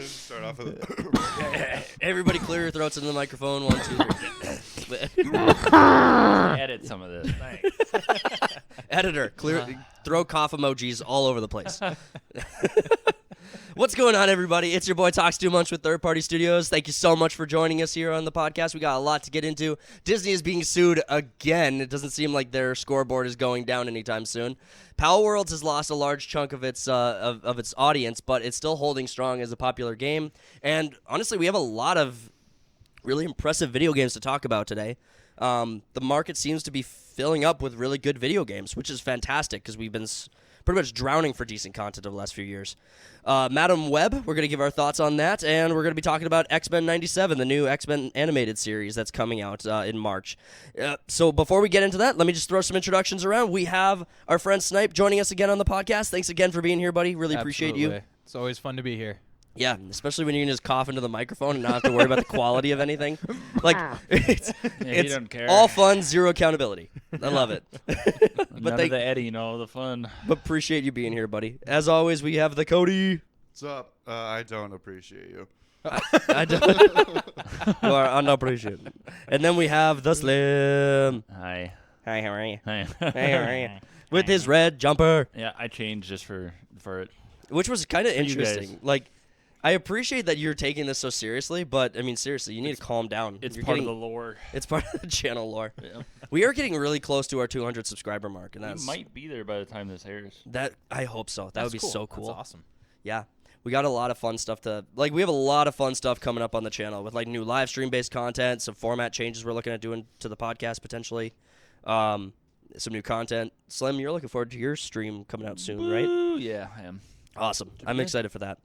Start off with Everybody clear your throats into the microphone. 1, 2, 3. Edit some of this. Thanks. Editor, throw cough emojis all over the place. What's going on, everybody? It's your boy Talks Too Much with Third Party Studios. Thank you so much for joining us here on the podcast. We got a lot to get into. Disney is being sued again. It doesn't seem like their scoreboard is going down anytime soon. Pal Worlds has lost a large chunk of its its audience, but it's still holding strong as a popular game. And honestly, we have a lot of really impressive video games to talk about today. The market seems to be filling up with really good video games, which is fantastic because we've been pretty much drowning for decent content over the last few years. Madam Web, we're going to give our thoughts on that, and we're going to be talking about X-Men 97, the new X-Men animated series that's coming out in March. So before we get into that, let me just throw some introductions around. We have our friend Snipe joining us again on the podcast. Thanks again for being here, buddy. Really appreciate you. It's always fun to be here. Yeah, especially when you can just cough into the microphone and not have to worry about the quality of anything. Like, it's don't care. all fun, zero accountability. I love it. None of the Eddie, the fun. But appreciate you being here, buddy. As always, we have the Cody. what's up? I don't appreciate you. I don't. You are unappreciated. And then we have the Slim. Hi. Hi, how are you? Hi. Hey, how are you? With his red jumper. Yeah, I changed just for it. Which was kind of you interesting. guys. Like, I appreciate that you're taking this so seriously, but, I mean, seriously, you need to calm down. It's You're part getting, of the lore. It's part of the channel lore. Yeah. We are getting really close to our 200 subscriber mark, and We that's might be there by the time this airs. that. I hope so. That would be so cool. That's awesome. Yeah. We got a lot of fun stuff we have a lot of fun stuff coming up on the channel with, like, new live stream based content, some format changes we're looking at doing to the podcast potentially, some new content. Slim, you're looking forward to your stream coming out soon, right? Ooh, yeah, I am. Awesome. I'm excited for that.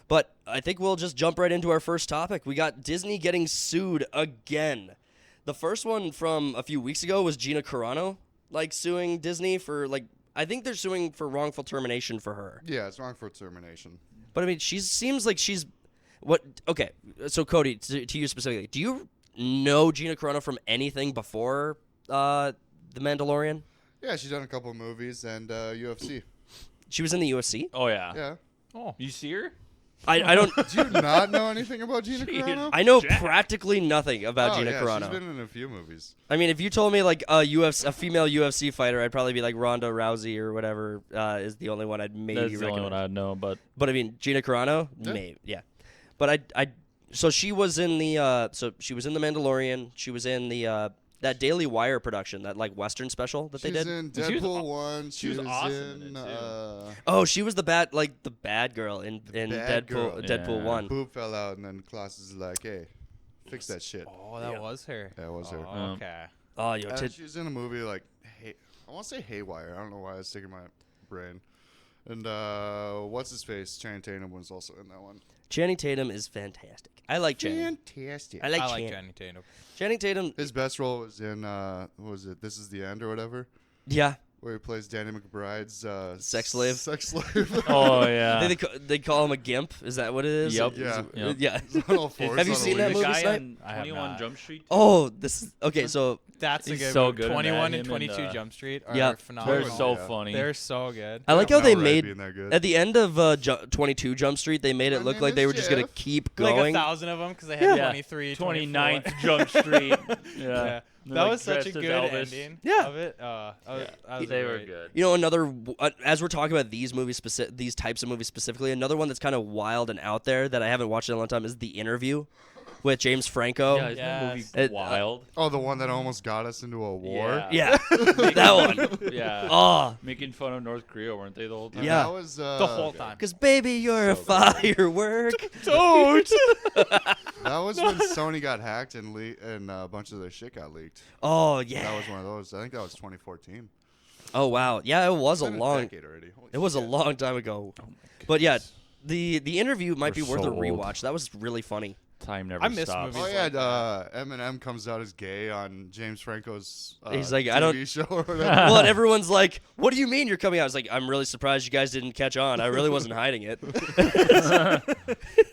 But I think we'll just jump right into our first topic. We got Disney getting sued again. The first one from a few weeks ago was Gina Carano, suing Disney for, I think they're suing for wrongful termination for her. Yeah, it's wrongful termination. But, I mean, she seems like she's... Okay, so Cody, to you specifically, do you know Gina Carano from anything before The Mandalorian? Yeah, she's done a couple of movies and UFC. She was in the UFC? Oh, yeah. Yeah. Oh, You see her? I don't... Do you not know anything about Gina Carano? I know practically nothing about Gina yeah, Carano. she's been in a few movies. I mean, if you told me a female UFC fighter, I'd probably be like Ronda Rousey or whatever is the only one I'd maybe That's the recognize. only one I'd know, but But I mean, Gina Carano, Yeah. maybe, yeah. But so she was in the she was in the Mandalorian. She was in the that Daily Wire production, that Western special that they She's did. in She was Deadpool aw- 1. she was awesome in in it, too. Oh, she was the bad girl in bad girl. Deadpool Yeah. 1. Boob fell out, and then Klaus is like, hey, fix that shit. oh, that was her. That was her. Oh, okay. Oh, yo, She was in a movie I want to say Haywire. I don't know why it's sticking in my brain. And what's his face? Channing Tatum was also in that one. Channing Tatum is fantastic. I like Channing. Fantastic. I like I Channing. like Channing Tatum. Channing Tatum. His best role was in what was it? This Is the End or whatever, Yeah. where he plays Danny McBride's Sex slave? Sex slave. oh, yeah. They call him a gimp. Is that what it is? Yep. Yeah. Yep. Yeah. He's on all fours Have you on a seen that leash. movie, guy Snipe? on I have 21 not. Jump Street? Oh, this is okay. So That's a He's good so movie. good in 21 that, and him and, 22 Jump Street are Yeah. phenomenal. They're so Yeah. funny. They're so good. I like Yeah, how they Mel Ray made being that good. at the end of 22 Jump Street, they made it My look name like they is were just gonna Jeff. keep Like going. 1,000 of them because they had Yeah. 23, 29th 24. Jump Street. Yeah. Yeah. They're, That like, was such a dressed as good Elvis. ending Yeah. of it. They were good. You know, another as we're talking about these movies, these types of movies specifically, another one that's kind of wild and out there that I haven't watched in a long time is The Interview with James Franco. Yeah, isn't that movie Yes. wild? Oh, the one that almost got us into a war. Yeah, that one. Yeah. Oh, Making fun of North Korea, weren't they, the whole time? Yeah. That was the whole time. because baby, you're a firework. Don't! That was when Sony got hacked and a bunch of their shit got leaked. Oh That yeah. was one of those. I think that was 2014. Oh wow. Yeah, it was a It's been long. decade already. Holy It was a shit. long time ago. But yeah, the interview might be We're worth so a old. rewatch. That was really funny. Time never I miss stops. movies. Oh yeah, like that. Eminem comes out as gay on James Franco's He's like, TV I don't- show or whatever. Well, and everyone's like, "What do you mean you're coming out?" I was like, "I'm really surprised you guys didn't catch on. I really wasn't hiding it."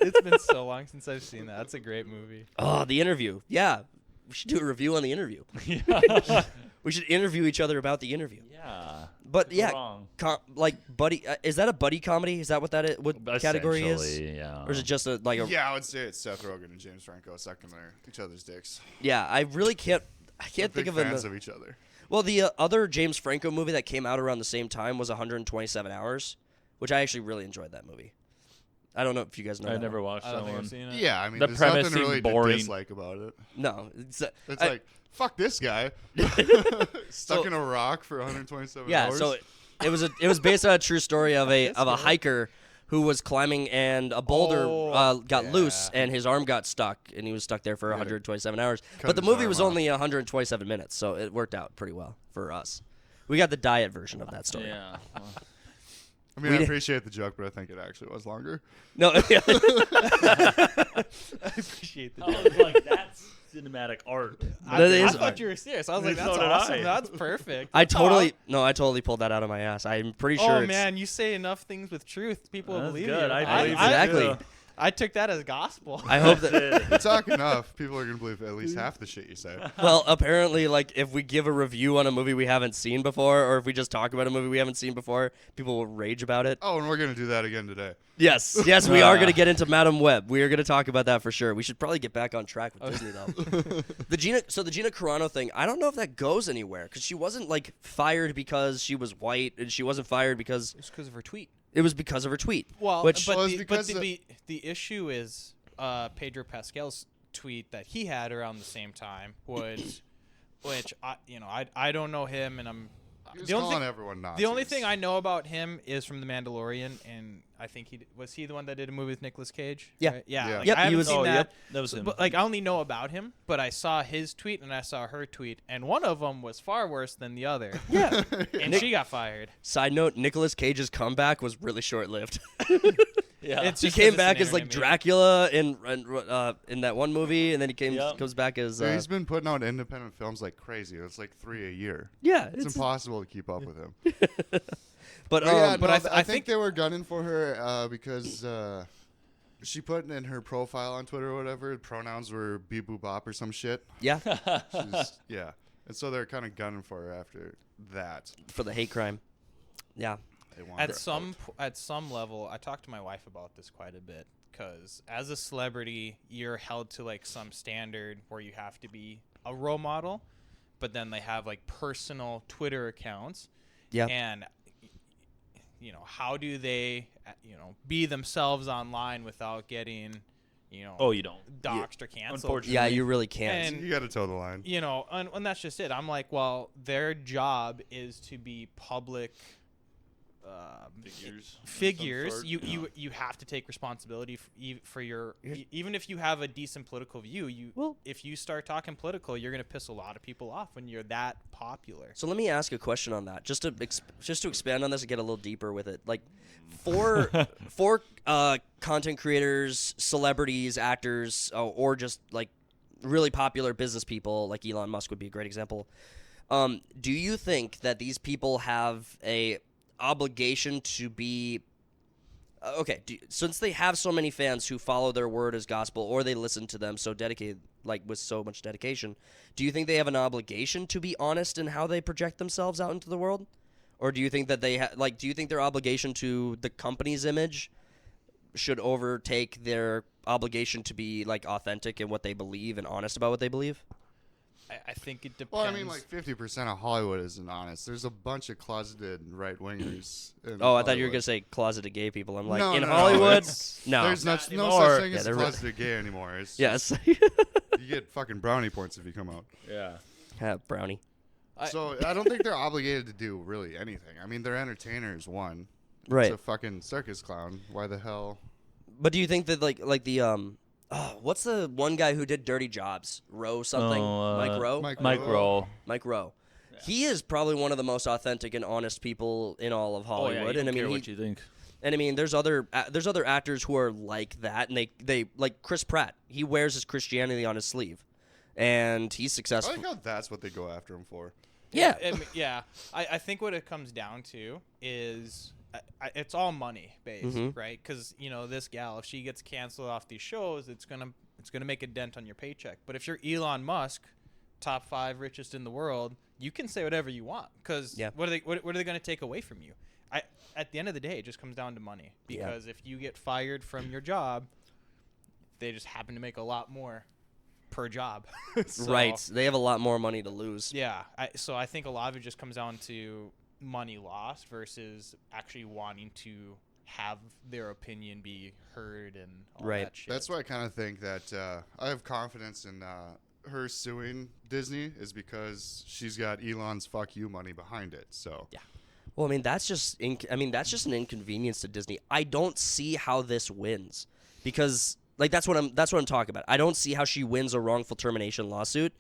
It's been so long since I've seen that. That's a great movie. Oh, the interview. Yeah, we should do a review on the interview. We should interview each other about the interview. Yeah. But yeah, Wrong. like buddy, is that a buddy comedy? Is that what that is? What category is? Essentially, yeah. Or is it just a like a? Yeah, I would say it's Seth Rogen and James Franco sucking each other's dicks. Yeah, I really can't. I can't Big think fans of of each other. Well, the other James Franco movie that came out around the same time was 127 Hours, which I actually really enjoyed that movie. I don't know if you guys know. I that never one. watched I that don't think I've one. seen it. Yeah, I mean, The there's premise nothing really seemed boring. to dislike about it. No, It's I- like, fuck this guy. Stuck in a rock for 127 yeah. hours. So it was based on a true story of a hiker who was climbing and a boulder got loose and his arm got stuck and he was stuck there for 127 hours. But the his movie arm was off. only 127 minutes, so it worked out pretty well for us. We got the diet version of that story. Yeah. I mean, I appreciate the joke, but I think it actually was longer. No, I appreciate the I was like, that's cinematic art. That I is thought art. you were serious. I was like, So that's did awesome. I. That's perfect. I totally pulled that out of my ass. I'm pretty sure. Oh it's, man, you say enough things with truth, people will That's believe good. you. I believe Exactly. it too. I took that as gospel. I hope that. You talk enough, people are gonna believe at least half the shit you say. Well, apparently, like if we give a review on a movie we haven't seen before, or if we just talk about a movie we haven't seen before, people will rage about it. Oh, and we're gonna do that again today. Yes, we are going to get into Madam Web. We are going to talk about that for sure. We should probably get back on track with Disney though. the Gina Carano thing, I don't know if that goes anywhere because she wasn't like fired because she was white, and she wasn't fired because It's because of her tweet. it was because of her tweet. Well, which Well, but, it's the, because but the issue is Pedro Pascal's tweet that he had around the same time was, which I don't know him, and I'm He was the only calling thing, everyone Nazis. the only thing I know about him is from The Mandalorian, and I think he the one that did a movie with Nicolas Cage. Yeah. Right? Yeah. Yeah. Like, Yep, I he haven't was- seen Oh, that. yep, that was So- him. But like I only know about him, but I saw his tweet and I saw her tweet, and one of them was far worse than the other. Yeah. And she got fired. Side note: Nicolas Cage's comeback was really short-lived. Yeah. It's He just came 'cause it's back an as like internet meme. Dracula in that one movie, and then he Yep. comes back as So he's been putting out independent films like crazy. It's like 3 a year. yeah. It's impossible to keep up with him. But Yeah, but no, I I think- think they were gunning for her because she put in her profile on Twitter or whatever, pronouns were beep boop bop or some shit. yeah, Yeah. And so they're kind of gunning for her after that. for the hate crime. Yeah. They want her At some level, I talked to my wife about this quite a bit because as a celebrity, you're held to like some standard where you have to be a role model, but then they have like personal Twitter accounts. Yeah. And how do they be themselves online without getting Oh, you don't. doxxed or canceled? Unfortunately. Yeah, you really can't. And You got to toe the line. and that's just it. I'm like, well, their job is to be public figures. You have to take responsibility for your even if you have a decent political view. If you start talking political, you're gonna piss a lot of people off when you're that popular. So let me ask a question on that, just to expand on this and get a little deeper with it. Like, for content creators, celebrities, actors, or just like really popular business people, like Elon Musk would be a great example. Do you think that these people have a obligation to be since they have so many fans who follow their word as gospel, or they listen to them so dedicated, like with so much dedication, do you think they have an obligation to be honest in how they project themselves out into the world? Or do you think that do you think their obligation to the company's image should overtake their obligation to be like authentic in what they believe and honest about what they believe? I think it depends. Well, I mean, like 50% of Hollywood isn't honest. There's a bunch of closeted right wingers. Oh, I thought you were gonna say closeted gay people. I'm like, No, in no, Hollywood, no. no. There's no anymore. such thing Yeah, as they're closeted gay anymore. It's Yes. you get fucking brownie points if you come out. Yeah. Brownie. So I don't think they're obligated to do really anything. I mean, they're entertainers. One, Right. It's a fucking circus clown. Why the hell? But do you think that like the what's the one guy who did Dirty Jobs? Rowe something? Mike Rowe? Mike Rowe. Mike Rowe. He is probably one of the most authentic and honest people in all of Hollywood. Oh, yeah, you and I don't mean, care what you think. and I mean, there's other actors who are like that, and they like Chris Pratt. He wears his Christianity on his sleeve, and he's I successful. like how that's what they go after him for. Yeah. I think what it comes down to is it's all money based, right? Because this gal, if she gets canceled off these shows, it's gonna make a dent on your paycheck. But if you're Elon Musk, top 5 richest in the world, you can say whatever you want because Yeah. what are they going to take away from you? At the end of the day, it just comes down to money because if you get fired from your job, they just happen to make a lot more per job. So, Right. They have a lot more money to lose. Yeah. So I think a lot of it just comes down to money lost versus actually wanting to have their opinion be heard and all Right. that shit. That's why I kind of think that I have confidence in her suing Disney is because she's got Elon's "fuck you" money behind it. So Yeah. Well, I mean, that's just that's just an inconvenience to Disney. I don't see how this wins because like that's what I'm talking about. I don't see how she wins a wrongful termination lawsuit.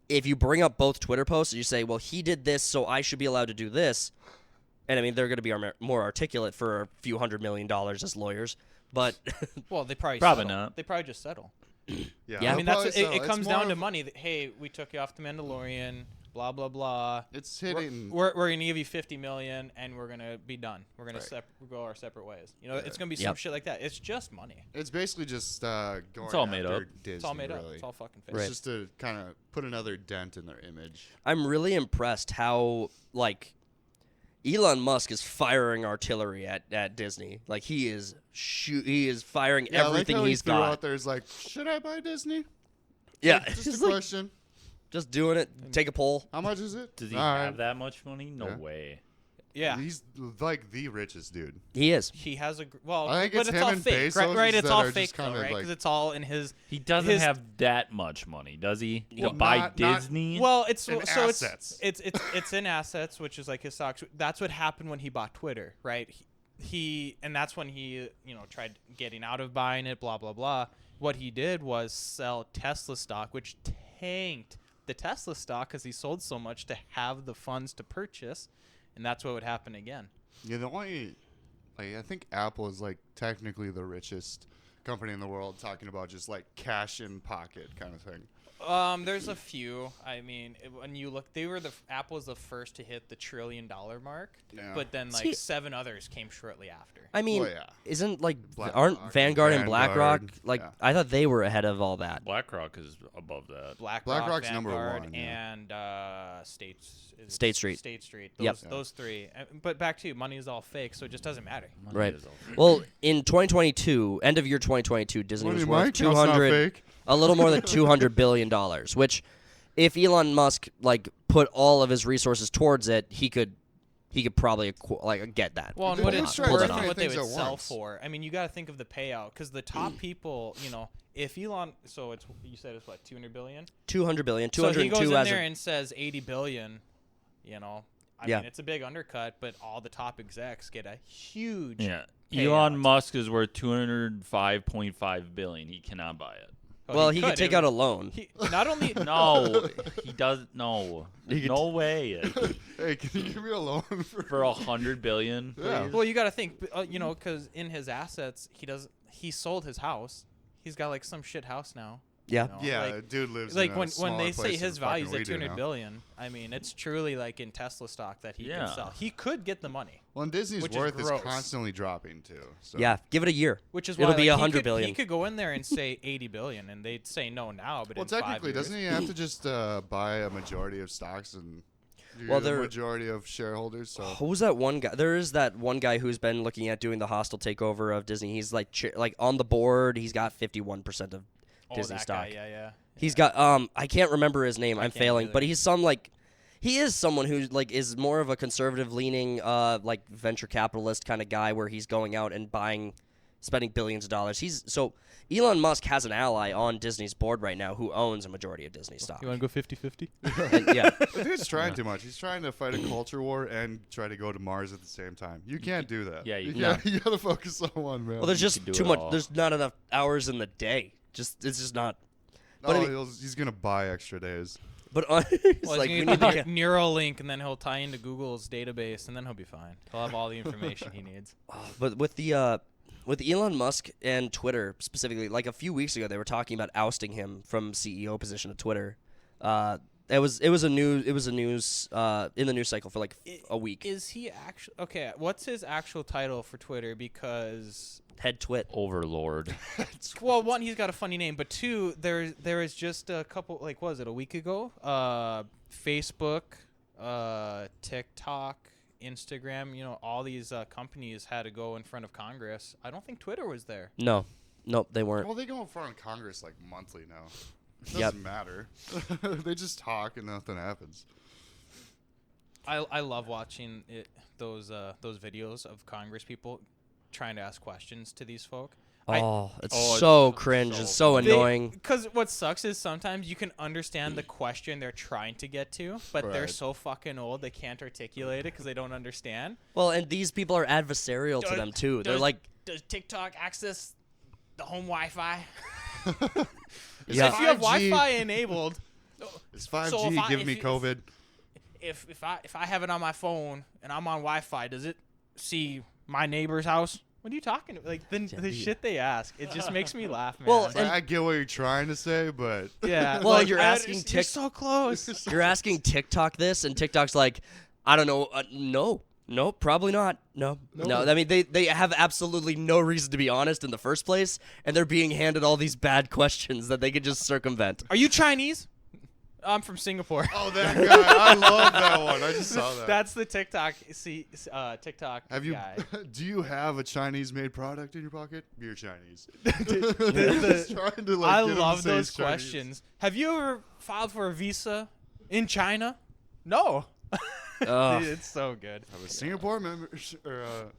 If you bring up both Twitter posts and you say, "Well, he did this, so I should be allowed to do this." And I mean, they're going to be more articulate for a few $100 million as lawyers, but well, they probably Probably settle. not. They probably just settle. Yeah. I they'll mean, that's probably it. settle. It It's comes more down to of- money. Hey, we took you off the Mandalorian. Blah blah blah. It's We're, hitting. we're gonna give you $50 million, and we're gonna be done. We're gonna Right. go our separate ways. You know, Yeah. it's gonna be some Yep. shit like that. It's just money. It's basically just going all made after up. Disney, It's all made up. really. It's all fucking fake. It's Right. just to kind of put another dent in their image. I'm really impressed how like Elon Musk is firing artillery at Disney. Like he is firing Yeah, everything I like how he's he threw got. out there is like, should I buy Disney? Yeah, Like, just it's a like, question. just doing it. Take a poll. How much is it? Does he All have right. that much money? No Yeah. way. Yeah. He's like the richest dude. He is. He has well, I think but it's it's him all and fake, Bezos right? It's that all are fake, just kinda though, right? like- Because it's all in his. He doesn't His- have that much money, does he? Well, To buy not- Disney? Well, it's In so assets. it's in assets, which is like his stocks. That's what happened when he bought Twitter, right? He and that's when he tried getting out of buying it. Blah blah blah. What he did was sell Tesla stock, which tanked the Tesla stock because he sold so much to have the funds to purchase, and that's what would happen again. Yeah, the only, like, I think Apple is like technically the richest company in the world, talking about just like cash in pocket kind of thing. There's a few. I mean, when you look, Apple was the first to hit the $1 trillion mark, Yeah. but then like See- 7 others came shortly after. I mean, Well, yeah. isn't like BlackRock aren't and Vanguard and Vanguard, BlackRock like? yeah. I thought they were ahead of all that. BlackRock is above that. BlackRock's number Vanguard, one, yeah. and State Street. State Street. Yep. Those three. But back to you, money is all fake, so it just doesn't matter. Money Right. is all fake. Well, in 2022, end of year 2022, Disney was Money, worth Mike, that's not 200, fake. a little more than $200 billion. Which, if Elon Musk like put all of his resources towards it, he could probably get that. Well, and They what do it's try worth different and what they things would at sell once. for. I mean, you got to think of the payout because the top people, if Elon, so it's you said it's what 200 billion. 200 billion, So he goes 202 in as there of, and says 80 billion. I Yeah. mean, it's a big undercut, but all the top execs get a huge. Yeah. payout. Elon Musk is worth $205.5 billion. He cannot buy it. well, he could take out a a. loan. He, not only No, he does. No, He could no way. Hey, can you give me a loan for? For $100 billion. Yeah. please? well, you got to think, because in his assets, he sold his house. He's got like some shit house now. Yeah. Yeah, like, dude lives like in a when smaller they say place his than fucking value's we at do 200 now. billion, I mean it's truly like in Tesla stock that he Yeah. can sell. He could get the money, Well, and Disney's Which is worth is gross. constantly dropping too. So. Yeah, give it a year. which is It'll why be like, 100 he billion. He could go in there and say 80 billion, and they'd say no now. But Well, in 5 technically, years, doesn't he have to just buy a majority of stocks and Well, the there- majority of shareholders? So Who's that one guy? There is that one guy who's been looking at doing the hostile takeover of Disney. He's like on the board. He's got 51% of Disney that stock. guy, yeah. He's got I can't remember his name. I'm can't failing, either. but he's he is someone who like is more of a conservative leaning like venture capitalist kind of guy where he's going out and spending billions of dollars. Elon Musk has an ally on Disney's board right now who owns a majority of Disney stock. You want to go 50-50? And, yeah. The dude's trying too much. He's trying to fight a culture war and try to go to Mars at the same time. You can't do that. Yeah, you you gotta focus on one, man. Well, there's just can do too it much. all. There's not enough hours in the day. It's just not. no, but I mean- he's gonna buy extra days. But it's Well, like he's we gonna need get to. Neuralink, and then he'll tie into Google's database, and then he'll be fine. He'll have all the information he needs. But with Elon Musk and Twitter specifically, like a few weeks ago, they were talking about ousting him from CEO position of Twitter. It was a news in the news cycle for like a week. Is he actually okay? What's his actual title for Twitter? Because Head twit. Overlord. Well, one, he's got a funny name, but two, there is just a couple. Like, what was it, a week ago? Facebook, TikTok, Instagram. You know, all these companies had to go in front of Congress. I don't think Twitter was there. No. Nope, they weren't. Well, they go in front of Congress like monthly now. It Yep. doesn't matter. They just talk and nothing happens. I love watching those videos of Congress people trying to ask questions to these folk. It's so cringe. so It's so annoying. Because what sucks is sometimes you can understand the question they're trying to get to, but they're Right. so fucking old they can't articulate it because they don't understand. Well, and these people are adversarial to them too. They're like, does TikTok access the home Wi-Fi? Yeah. If you have 5G Wi-Fi enabled, Is 5G So if I- giving me if- COVID? if I have it on my phone and I'm on Wi-Fi, does it see my neighbor's house? What are you talking about? Like the shit they ask, it just makes me laugh, man. Well, Like, and- I get what you're trying to say, but yeah. Well, like, you're asking you're so close. you're asking TikTok this, and TikTok's like, I don't know. No, probably not. No. I mean, they have absolutely no reason to be honest in the first place, and they're being handed all these bad questions that they could just circumvent. Are you Chinese? I'm from Singapore. oh, that guy! I love that one. I just saw that. That's the TikTok TikTok Have you? guy. Do you have a Chinese-made product in your pocket? You're Chinese. the- Just trying to, like, I get him to love say those he's Chinese. questions. Have you ever filed for a visa in China? No. Ugh. Dude, it's so good. I was Singapore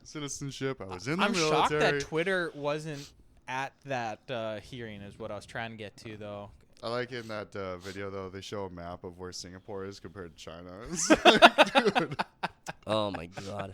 citizenship. I was in the I'm military. shocked that Twitter wasn't at that hearing is what I was trying to get to, though. I like in that video though. They show a map of where Singapore is compared to China. It's like, dude. Oh my god.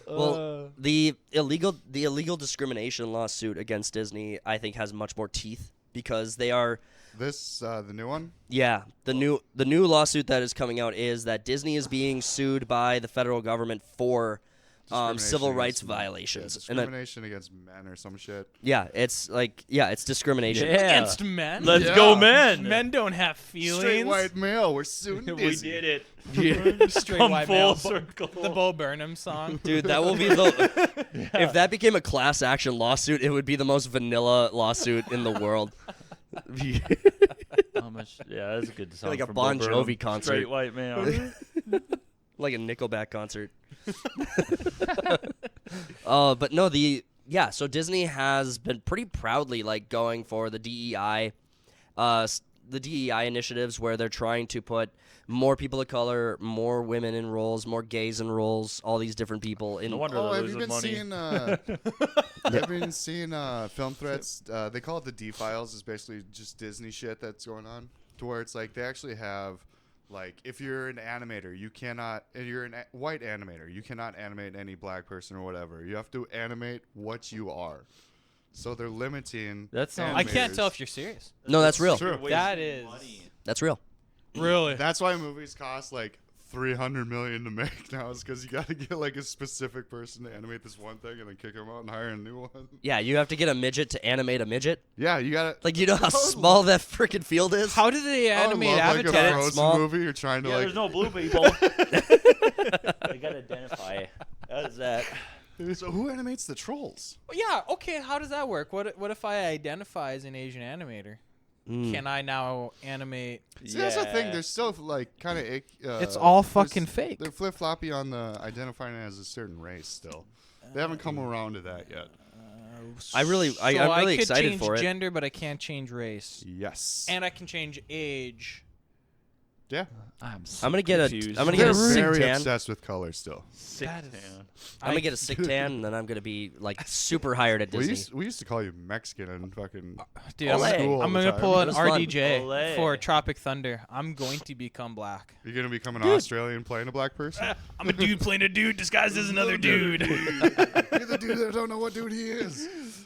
Well, the illegal discrimination lawsuit against Disney, I think, has much more teeth because they are. This the new one. Yeah, the new lawsuit that is coming out is that Disney is being sued by the federal government for civil Discrimination rights against men. violations. Yeah, And that, discrimination against men or some shit. it's discrimination. Yeah. Against men? Let's Yeah. go, men. Men don't have feelings. Straight white male. We're suing We Disney. did it. Straight Come white full male. circle. The Bo Burnham song. Dude, that will be the if that became a class action lawsuit, it would be the most vanilla lawsuit in the world. How much? Yeah, that's a good song. Like a from Bon Bo Burnham. Jovi concert. Straight white male. Like a Nickelback concert. But no, so Disney has been pretty proudly like going for the DEI initiatives where they're trying to put more people of color, more women in roles, more gays in roles, all these different people in. No wonder Oh, they're have you losing been money. seeing? Have you been seeing film threats? They call it the D files. It's basically just Disney shit that's going on, to where it's like they actually have, like, if you're an animator, you cannot. And you're a white animator, you cannot animate any black person or whatever. You have to animate what you are. So they're limiting. That sounds- I can't animators. tell if you're serious. No, that's real. True. That is That's real. really. That's why movies cost like $300 million to make now. Is because you got to get like a specific person to animate this one thing and then kick them out and hire a new one. Yeah, you have to get a midget to animate a midget. Yeah, you got to. Like, you know how small that freaking field is? How did they animate like Avatar? a Frozen Small. movie. You're trying to Yeah, like. there's no blue people. They gotta identify. How's that? So who animates the trolls? Yeah. Okay. How does that work? What if I identify as an Asian animator? Can I now animate? See, that's the thing. They're still like kind of. It's all fucking fake. They're flip floppy on the identifying it as a certain race. Still, they haven't come around to that yet. I'm really So I could excited change for it. gender, but I can't change race, Yes. and I can change age. Yeah. I'm gonna get a- confused. I'm gonna They're get a sick very tan. obsessed with color still. sick That is- tan. I'm gonna get a sick tan, and then I'm gonna be like super hired at We Disney. used to call you Mexican and fucking. Dude, Olé. I'm, School all I'm the gonna time. pull It an was fun. RDJ Olé. for Tropic Thunder. I'm going to become black. You're gonna become an Australian playing a black person. I'm a dude playing a dude disguised as another dude. You're the dude that don't know what dude he is.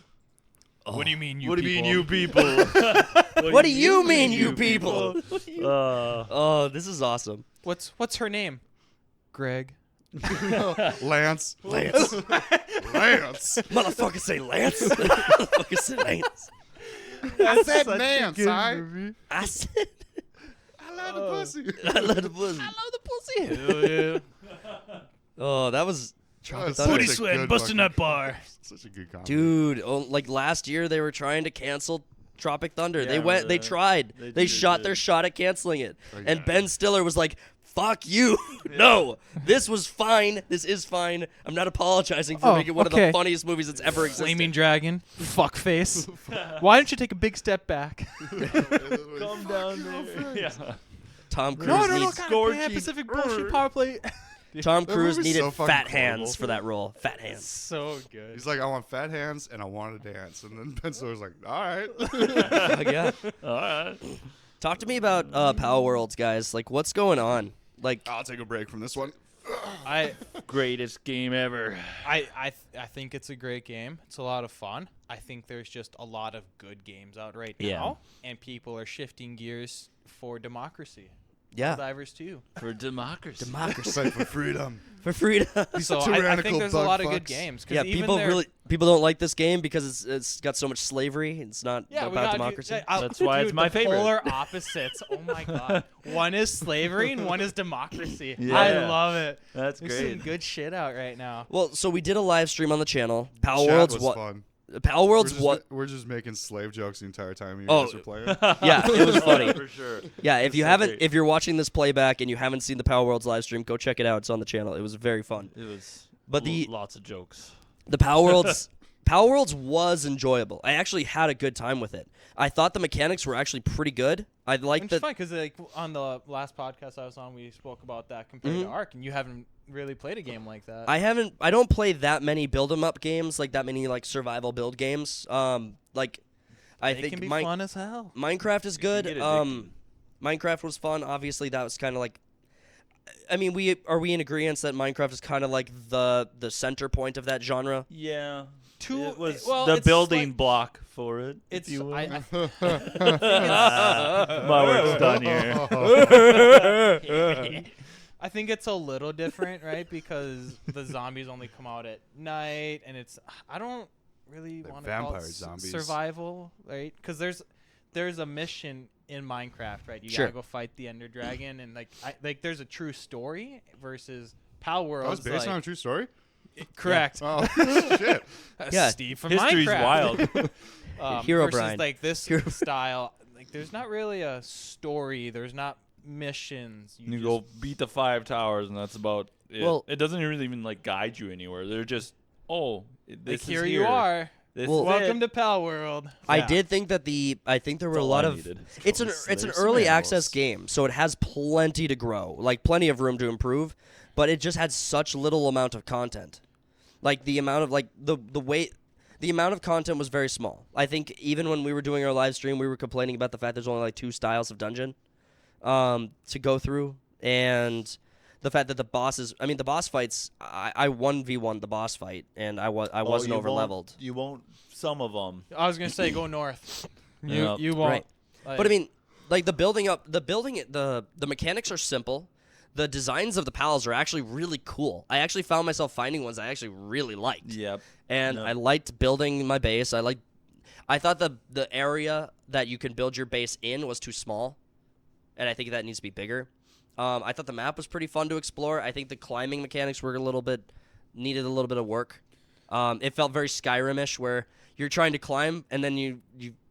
What do you mean, you? What do you mean, you people? people? What do you mean, you people? Uh, Oh, this is awesome. What's her name? Greg. Lance. Lance. Lance. Motherfucker say Lance. Motherfucker say Lance. I said Lance. I said I love the pussy. I love the pussy. I love the pussy. Oh, that was Tropic Such Thunder. a good fucking- that bar. Such a good comedy. Dude, like last year they were trying to cancel Tropic Thunder. Yeah, they went, they the- tried. they They did, shot did. their shot at canceling it. Oh, And yeah. Ben Stiller was like, fuck you. No, this was fine. This is fine. I'm not apologizing for Oh, making one of okay. the funniest movies that's ever existed. Flaming Dragon, fuck face. Why don't you take a big step back? Calm down there. Yeah. Tom Cruise No, needs kind of Pan Pacific bullshit power play. Tom That Cruise movie's needed so fucking fat hands quotable. for that role. Fat hands. So good. He's like, I want fat hands and I want to dance. And then Ben Stiller's like, all right. Yeah. All right. Talk to me about Power Worlds, guys. Like, what's going on? Like, I'll take a break from this one. I Greatest game ever. I think it's a great game. It's a lot of fun. I think there's just a lot of good games out right Yeah. now, and people are shifting gears for democracy. yeah, Divers too. For democracy. democracy Fight for freedom. for freedom. So I tyrannical think there's a bug lot of good fucks. games. 'Cause Yeah, even people don't like this game because it's got so much slavery. It's not Yeah, we about gotta democracy. That's why it's my the favorite. Polar opposites. Oh my god. One is slavery and one is democracy. Yeah. I love it. That's There's some great. good shit out right now. Well, so we did a live stream on the channel. Power Chat Worlds was what? fun. Power Worlds what? We're just making slave jokes the entire time you Oh. guys are playing. Yeah, it was funny. For sure. Yeah, if you so haven't, great. if you're watching this playback and you haven't seen the Power Worlds live stream, go check it out. It's on the channel. It was very fun. It was But the- lots of jokes. The Power Worlds, Power Worlds was enjoyable. I actually had a good time with it. I thought the mechanics were actually pretty good. I liked It's that. fun because like on the last podcast I was on, we spoke about that compared Mhm. to Ark, and you haven't really played a game like that. I don't play that many build 'em up games, like that many like survival build games. Like I It think can be fun as hell. Minecraft is good. get addicted. Minecraft was fun. Obviously, that was kind of like. I mean, we in agreement that Minecraft is kind of like the center point of that genre. Yeah. Two- It was well, the it's building like- block for it. It's if you will. I My work's done here. I think it's a little different, right? Because the zombies only come out at night, and it's I don't really Like want to call it vampire zombies. survival, right? Because there's a mission in Minecraft, right? You Sure. gotta go fight the Ender Dragon, and like there's a true story versus Power That Worlds. was based like, on a true story? correct. Oh, shit. Yeah. Steve from History's Minecraft. wild. Hero versus Brian. like this Hero- style. Like there's not really a story. There's not missions. You just- go beat the 5 towers, and that's about it. Well- it doesn't really even like guide you anywhere. They're just, like this is here you are. This Well- is Welcome it. to Pal World. I Yeah. did think that I think there were That's a all lot I of. needed. It's an early access game, so it has plenty to grow, like plenty of room to improve, but it just had such little amount of content. Like the amount of the amount of content was very small. I think even when we were doing our live stream, we were complaining about the fact there's only like 2 styles of dungeon to go through, and the fact that the boss fights. I 1v1 the boss fight, and I wasn't over leveled. You won't. Some of them. I was gonna say go north. Yeah. You won't. Right. Like, But I mean, like the mechanics are simple. The designs of the pals are actually really cool. I actually found myself finding ones I actually really liked. Yep. And Yep. I liked building my base. I thought the area that you can build your base in was too small, and I think that needs to be bigger. I thought the map was pretty fun to explore. I think the climbing mechanics were needed a little bit of work. It felt very Skyrim-ish, where you're trying to climb and then you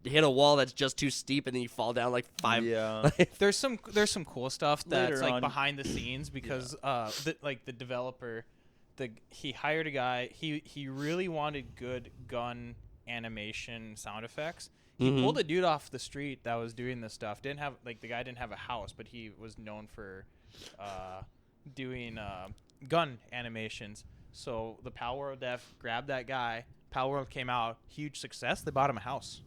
hit a wall that's just too steep and then you fall down like 5. Yeah. there's some cool stuff that's Later like on. behind the scenes because the developer, he hired a guy. He really wanted good gun animation sound effects. He Mhm. pulled a dude off the street that was doing this stuff. Didn't have the guy didn't have a house, but he was known for doing gun animations. So the Power World dev grabbed that guy. Power World came out, huge success. They bought him a house,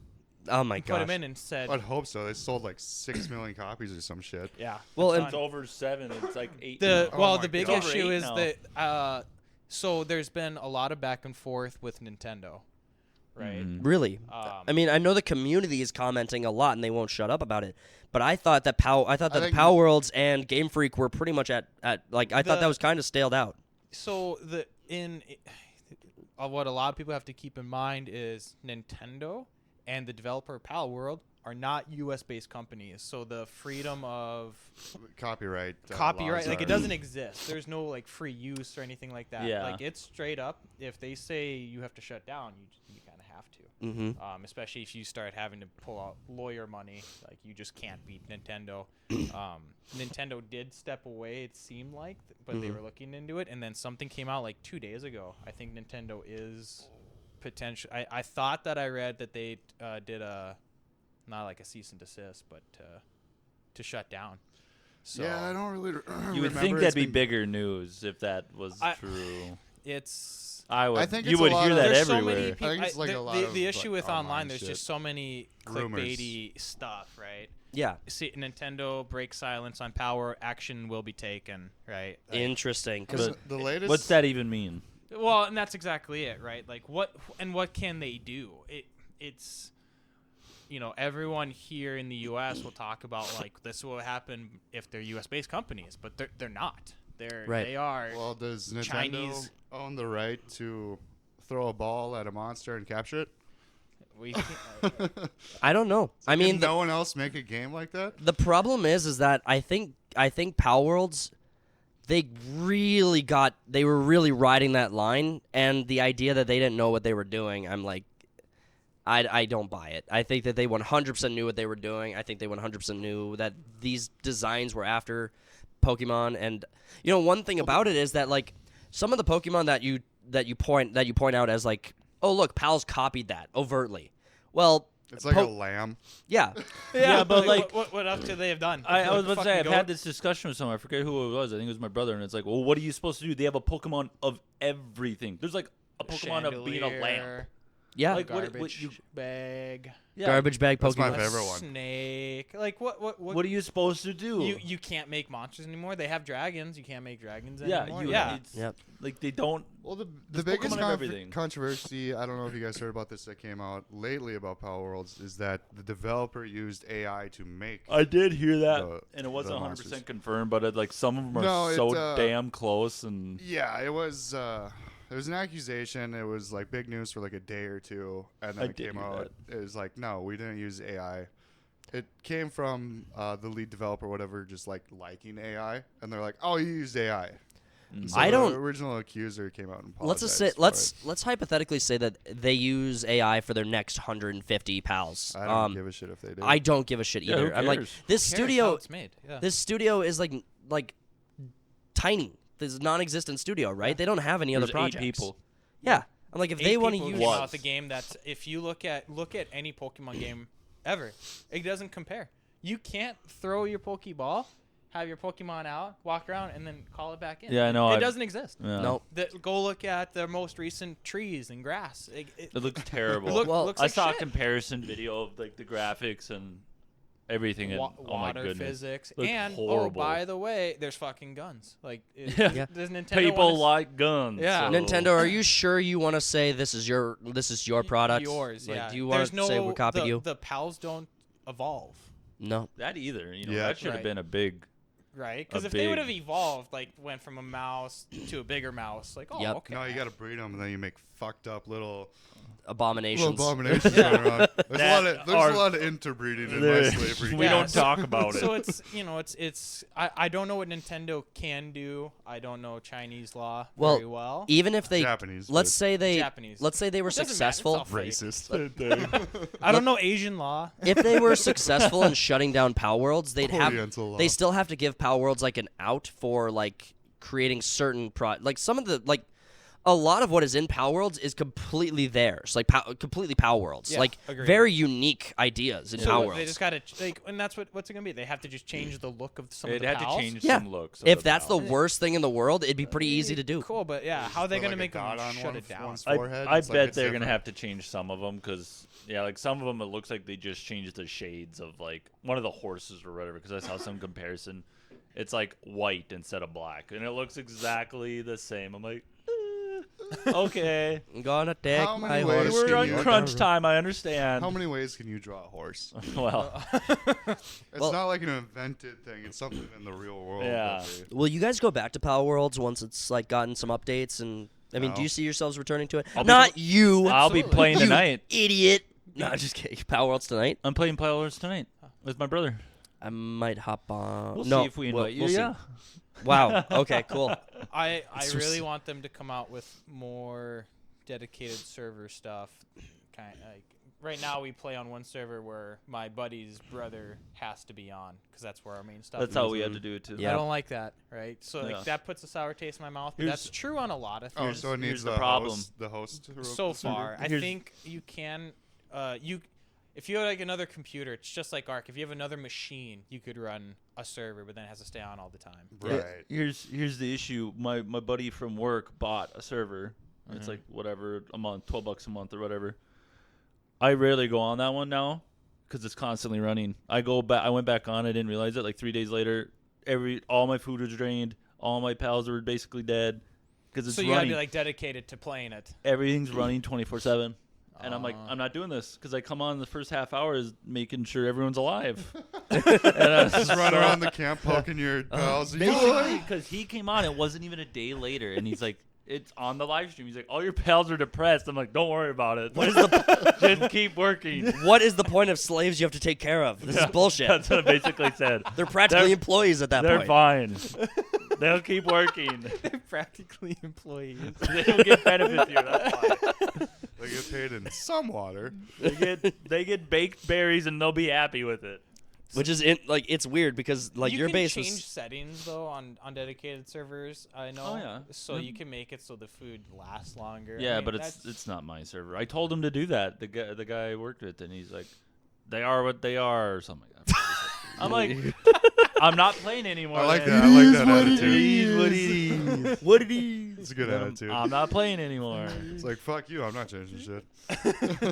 Oh my put gosh. him in, and said, I'd hope so. They sold like 6 million copies or some shit. "Yeah." Well, it's and It's done. over 7. It's like 8. The now. Oh my the big God. It's over issue 8 is now. that so there's been a lot of back and forth with Nintendo, right? Mhm. Really? Um, I mean, I know the community is commenting a lot and they won't shut up about it. But I thought that the think- Power Worlds and Game Freak were pretty much at like I thought The- that was kind of staled out. so what a lot of people have to keep in mind is Nintendo and the developer Pal World are not U.S. based companies. So the freedom of Copyright. copyright, laws like, are- it doesn't exist. There's no like free use or anything like that. Yeah. Like, it's straight up. If they say you have to shut down, you kind of have to. Mm-hmm. Especially if you start having to pull out lawyer money, like, you just can't beat Nintendo. Nintendo did step away, it seemed like, but they were looking into it, and then something came out like 2 days ago. I think Nintendo is potential. I thought that I read that they did a, not like a cease and desist, but to shut down. So Yeah, I don't really. You would think that'd be bigger news if that was I- true. it's. I would. I think you it's a would lot hear of- that There's so everywhere. many people. I think it's like a lot of, the issue like, with online, online there's shit. just so many Rumors. clickbaity stuff, right? Yeah. See, Nintendo breaks silence on power. Action will be taken, right? Like, Interesting. Because Because the latest. What's that even mean? well, and that's exactly it, right? Like, what can they do? It's everyone here in the U.S. will talk about, like, this will happen if they're U.S. based companies, but they're not. Right. They are. Well, does Nintendo Chinese- own the right to throw a ball at a monster and capture it? We can't, I don't know. I mean, Can no one else make a game like that? the problem is that I think Pal Worlds, they were really riding that line, and the idea that they didn't know what they were doing, I'm like, I don't buy it. I think that they 100% knew what they were doing. I think they 100% knew that these designs were after Pokemon, and one thing about it is that, like, some of the Pokemon that you point out as, like, oh look, Pal's copied that overtly. Well, It's like a lamb. yeah. Yeah, but, like, what else could they have done? I was about to say, I've Fucking had goat? this discussion with someone. I forget who it was. I think it was my brother. And it's like, well, what are you supposed to do? They have a Pokemon of everything. There's like a Pokemon of being a lamp. Chandelier, Yeah. Like, what garbage you- bag, Yeah. Garbage bag That's my Pokemon. favorite one. snake. Like, what? What are you supposed to do? You can't make monsters anymore. They have dragons. You can't make dragons yeah, anymore. you, Yeah. it's- Yep. Like they don't. Well, the There's biggest Pokemon of everything. controversy, I don't know if you guys heard about this, that came out lately about Power Worlds, is that the developer used AI to make. I did hear that, The- and it wasn't the 100% monsters. confirmed. But like some of them are No, so damn close, and Yeah, it was. There was an accusation. It was like big news for like a day or two, and then I it did came hear out. It was like, no, we didn't use AI. It came from the lead developer, whatever, just like liking AI, and they're like, "Oh, you used AI." And so I the don't- original accuser came out and Let's just apologized say for it. let's hypothetically say that they use AI for their next 150 pals. I don't give a shit if they do. I don't give a shit Yeah, who either. I'm like, cares? this Who cares how studio it's made. Yeah. this studio is like tiny. This is a non-existent studio, right? They don't have any there's other projects. 8 people. Yeah. I'm like, if they want to people use came Was. out the game, that's, if you look at any Pokemon game ever, it doesn't compare. You can't throw your Pokeball, have your Pokemon out, walk around, and then call it back in. Yeah, I know, It I've- doesn't exist. Yeah. no. Go look at the most recent trees and grass. It looks terrible. Well, looks I like saw shit. a comparison video of like the graphics and everything, and oh my Water goodness, physics, Looked and horrible. by the way, there's fucking guns. Like, Yeah. does Nintendo people wanna like guns. Yeah. so- Nintendo, are you sure you want to say this is your product? yours? Like, Yeah. do you want There's to say we copied the, you? The pals don't evolve. No. that either. You know, Yeah. that should have Right. been a big. Right, because A if they would big- have evolved, like went from a mouse to a bigger mouse, like, oh, Yep. okay. No, you got to breed them, and then you make fucked up little Abominations. abominations running around. There's That a are- lot of interbreeding in my There- slavery. we Yeah, don't so- talk about it. So it's I don't know what Nintendo can do. I don't know Chinese law Well, very well. Even if they Japanese, let's but- say they Japanese. let's say they were It doesn't matter, it's successful. all fake. Racist. I don't know Asian law. If they were successful in shutting down Pal Worlds, they'd have Oriental law. they still have to give Pal Worlds like an out for like creating certain like some of the like a lot of what is in Pal Worlds is completely theirs, like completely Pal Worlds, Yeah, like agreed. very unique ideas in So Pal they Worlds. just gotta and that's what's it gonna be? They have to just change the look of some of It the had pals? to change Yeah. some looks. If of that's the pal. worst thing in the world, it'd be pretty easy to do. Cool, but yeah, how are they Put, gonna like, make a them dot on shut one it down? one's I forehead. bet It's like it's they're gonna different. have to change some of them because yeah, like some of them it looks like they just changed the shades of like one of the horses or whatever. Because I saw some comparison, it's like white instead of black, and it looks exactly the same. I'm like, okay, I'm gonna take How my many ways horse. can we're on you- crunch time. I understand. How many ways can you draw a horse? well, It's Well- not like an invented thing. It's something in the real world. Yeah. that they- Will you guys go back to Pal Worlds once it's like gotten some updates? And I mean, do No. you see yourselves returning to it? I'll be- Not you. I'll be Absolutely. playing you tonight. idiot. No, just kidding. Power Worlds tonight. I'm playing Power Worlds tonight with my brother. I might hop on. We'll no, see if we we'll- invite you. we'll see. Yeah. Wow. Okay. Cool. I It's really just- want them to come out with more dedicated server stuff. Kind of like right now we play on one server where my buddy's brother has to be on because that's where our main stuff. That's is. how we had to do it too. Yeah. I don't like that, right? So Yeah. like that puts a sour taste in my mouth. But Here's- that's true on a lot of Oh, things. so it here's needs the the problem. Host, the host. to So the server? far, I Here's- think you can. If you have like another computer, it's just like Ark. If you have another machine, you could run a server, but then it has to stay on all the time. Right. Here's the issue. My buddy from work bought a server. It's Mhm. like whatever a month, $12 a month or whatever. I rarely go on that one now because it's constantly running. I went back on. I didn't realize it. Like 3 days later, all my food was drained. All my pals were basically dead because it's So you gotta running. be like dedicated to playing it. Everything's running 24/7. And I'm like, Aw. I'm not doing this because I come on the first half hour is making sure everyone's alive. And I was Just run around the camp poking your pals. Basically, because he came on, it wasn't even a day later, and he's like, "It's on the live stream." He's like, "All your pals are depressed." I'm like, "Don't worry about it. What is the Just keep working." What is the point of slaves you have to take care of? This is bullshit. That's what I basically said. They're practically They're- employees at that They're point. fine. They'll keep working. They're practically employees. They don't get benefits here. That's why. They get paid in some water. They get baked berries and they'll be happy with it. Which is it's weird because like you your can base change was settings though on dedicated servers. I know. Oh, yeah. So you can make it so the food lasts longer. I Yeah, mean, but that's- it's not my server. I told him to do that. The guy I worked with, and he's like, "They are what they are," or something like that. I'm like, I'm not playing anymore. I like then. that. I like that It attitude. is what it is. What it is. It's a good attitude. I'm not playing anymore. It's like, fuck you. I'm not changing shit.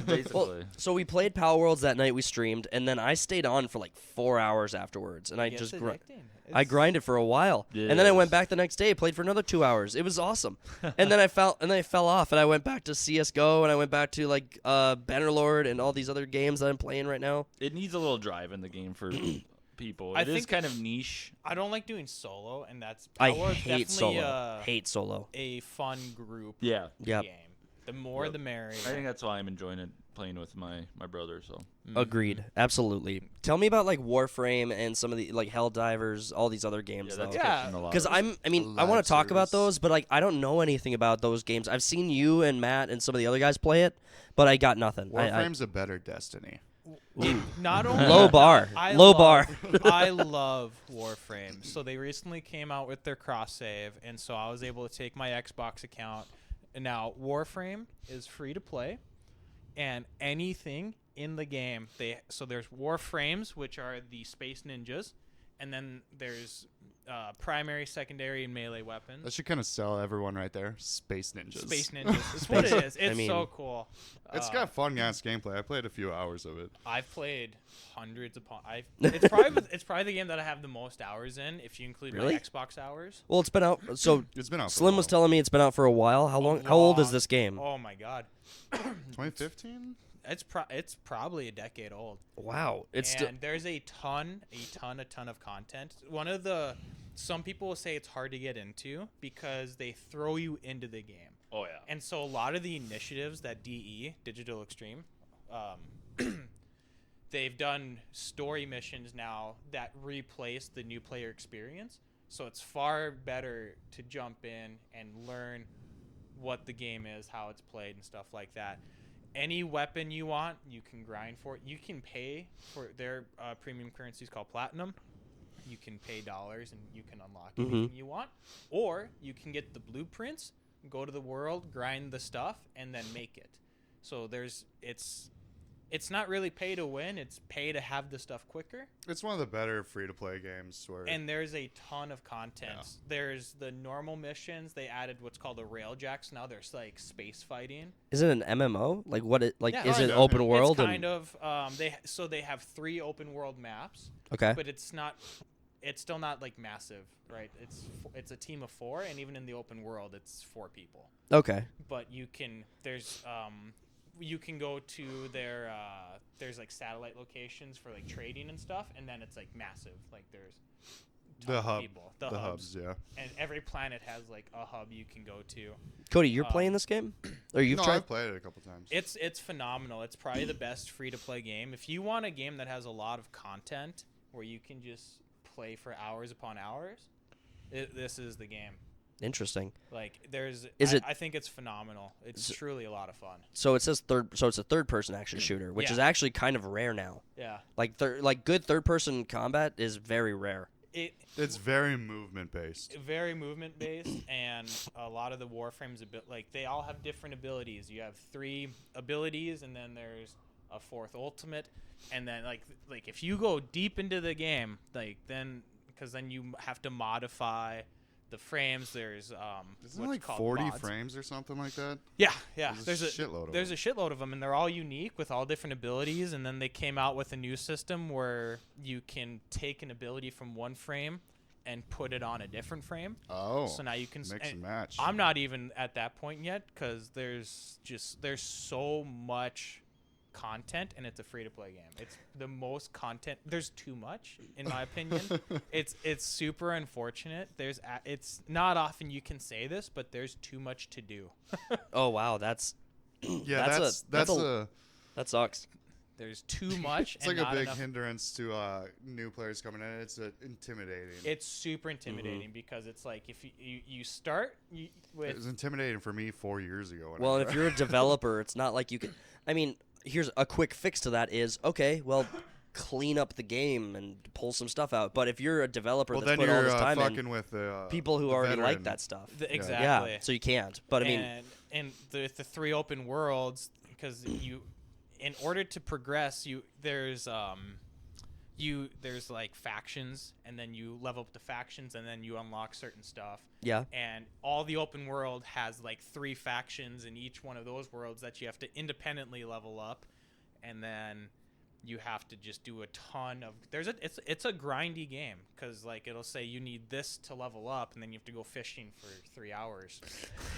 Basically. well, so we played Power Worlds that night. We streamed, and then I stayed on for like 4 hours afterwards, and I It's just addicting. I It's- grinded for a while, and then I went Yes. back the next day, played for another 2 hours. It was awesome, and then I fell off, and I went back to CS:GO, and I went back to like Bannerlord and all these other games that I'm playing right now. It needs a little drive in the game for people. I It is think- kind of niche. I don't like doing solo, and that's I Power World's hate definitely, solo. Hate solo. a fun group Yeah. Yep. game. The more, Yep. the merrier. I think that's why I'm enjoying it playing with my brother. So Agreed. Absolutely. Tell me about like Warframe and some of the like Helldivers, all these other games yeah, that's though. Yeah, catching a lot. Because of- I Live want to talk about service. those, but like I don't know anything about those games. I've seen you and Matt and some of the other guys play it, but I got nothing. Warframe's a better Destiny. Not only Low bar. I Low love- bar. I love Warframe. So they recently came out with their cross save, and so I was able to take my Xbox account. And now Warframe is free to play, and anything in the game there's Warframes, which are the space ninjas, and then there's primary, secondary, and melee weapons. That should kind of sell everyone right there. Space Ninjas. Space ninjas. It's what it is. It's mean- so cool. It's got fun ass gameplay. I played a few hours of it. I've played hundreds upon. It's probably the game that I have the most hours in, if you include Really? my Xbox hours. Well, it's been out. So It's been out. Slim was telling me it's been out for a while. How long? How old is long. this game? Oh my god, 2015. it's probably a decade old. Wow, it's and still. there's a ton of content. Some people will say it's hard to get into because they throw you into the game. oh yeah. And so a lot of the initiatives that Digital Extreme, they've done story missions now that replace the new player experience. So it's far better to jump in and learn what the game is, how it's played, and stuff like that. Any weapon you want, you can grind for it. You can pay for their premium currencies called Platinum. You can pay dollars and you can unlock anything you want. Or you can get the blueprints, go to the world, grind the stuff, and then make it. So it's not really pay to win, it's pay to have the stuff quicker. It's one of the better free to play games. Where And there's a ton of content. Yeah. There's the normal missions. They added what's called a railjacks. Now there's like space fighting. Is it an MMO? Like what? It like Yeah, is it kinda. open world? It's kind of they have 3 open world maps, Okay. but it's still not like massive, right? It's a team of 4, and even in the open world, it's 4 people. Okay. But you can go to there's like satellite locations for like trading and stuff, and then it's like massive. Like there's The ton of hub. people. The hubs, yeah. And every planet has like a hub you can go to. Cody, you're playing this game, or you've No, tried? I've played it a couple times. It's phenomenal. It's probably the best free to play game. If you want a game that has a lot of content where you can just play for hours upon hours, this is the game. Interesting. Like there's, Is it- I think it's phenomenal. It's truly a lot of fun. So it says third. So it's a third-person action shooter, which Yeah. is actually kind of rare now. Yeah. Like good third-person combat is very rare. It's very movement based. Very movement based, and a lot of the Warframes like they all have different abilities. You have 3 abilities, and then there's a 4th ultimate, and then like if you go deep into the game, because then you have to modify the frames. There's Isn't it what's like called 40 mods. frames or something like that? Yeah. There's a shitload of There's them. a shitload of them, and they're all unique with all different abilities. And then they came out with a new system where you can take an ability from one frame and put it on a different frame. Oh, So now you can mix and match. I'm not even at that point yet because there's so much content, and it's a free to play game. It's the most content. There's too much, in my opinion. It's super unfortunate. It's not often you can say this, but there's too much to do. Oh wow, that's yeah, that's that's a- a that sucks. There's too much. it's and like a not big enough. hindrance to new players coming in. It's intimidating. It's super intimidating because it's like if you start It with was intimidating for me 4 years ago. Well, and if you're a developer, it's not like you can. I mean, here's a quick fix to that: is okay. Well, clean up the game and pull some stuff out. But if you're a developer well, that's then put all you're this time fucking in, with the people who the already like veteran. that stuff. exactly. Yeah, so you can't. But I mean, and the 3 open worlds, because in order to progress, there's like factions, and then you level up the factions, and then you unlock certain stuff. yeah. And all the open world has like 3 factions in each one of those worlds that you have to independently level up, and then you have to just do a ton of it's a grindy game, because like it'll say you need this to level up, and then you have to go fishing for 3 hours.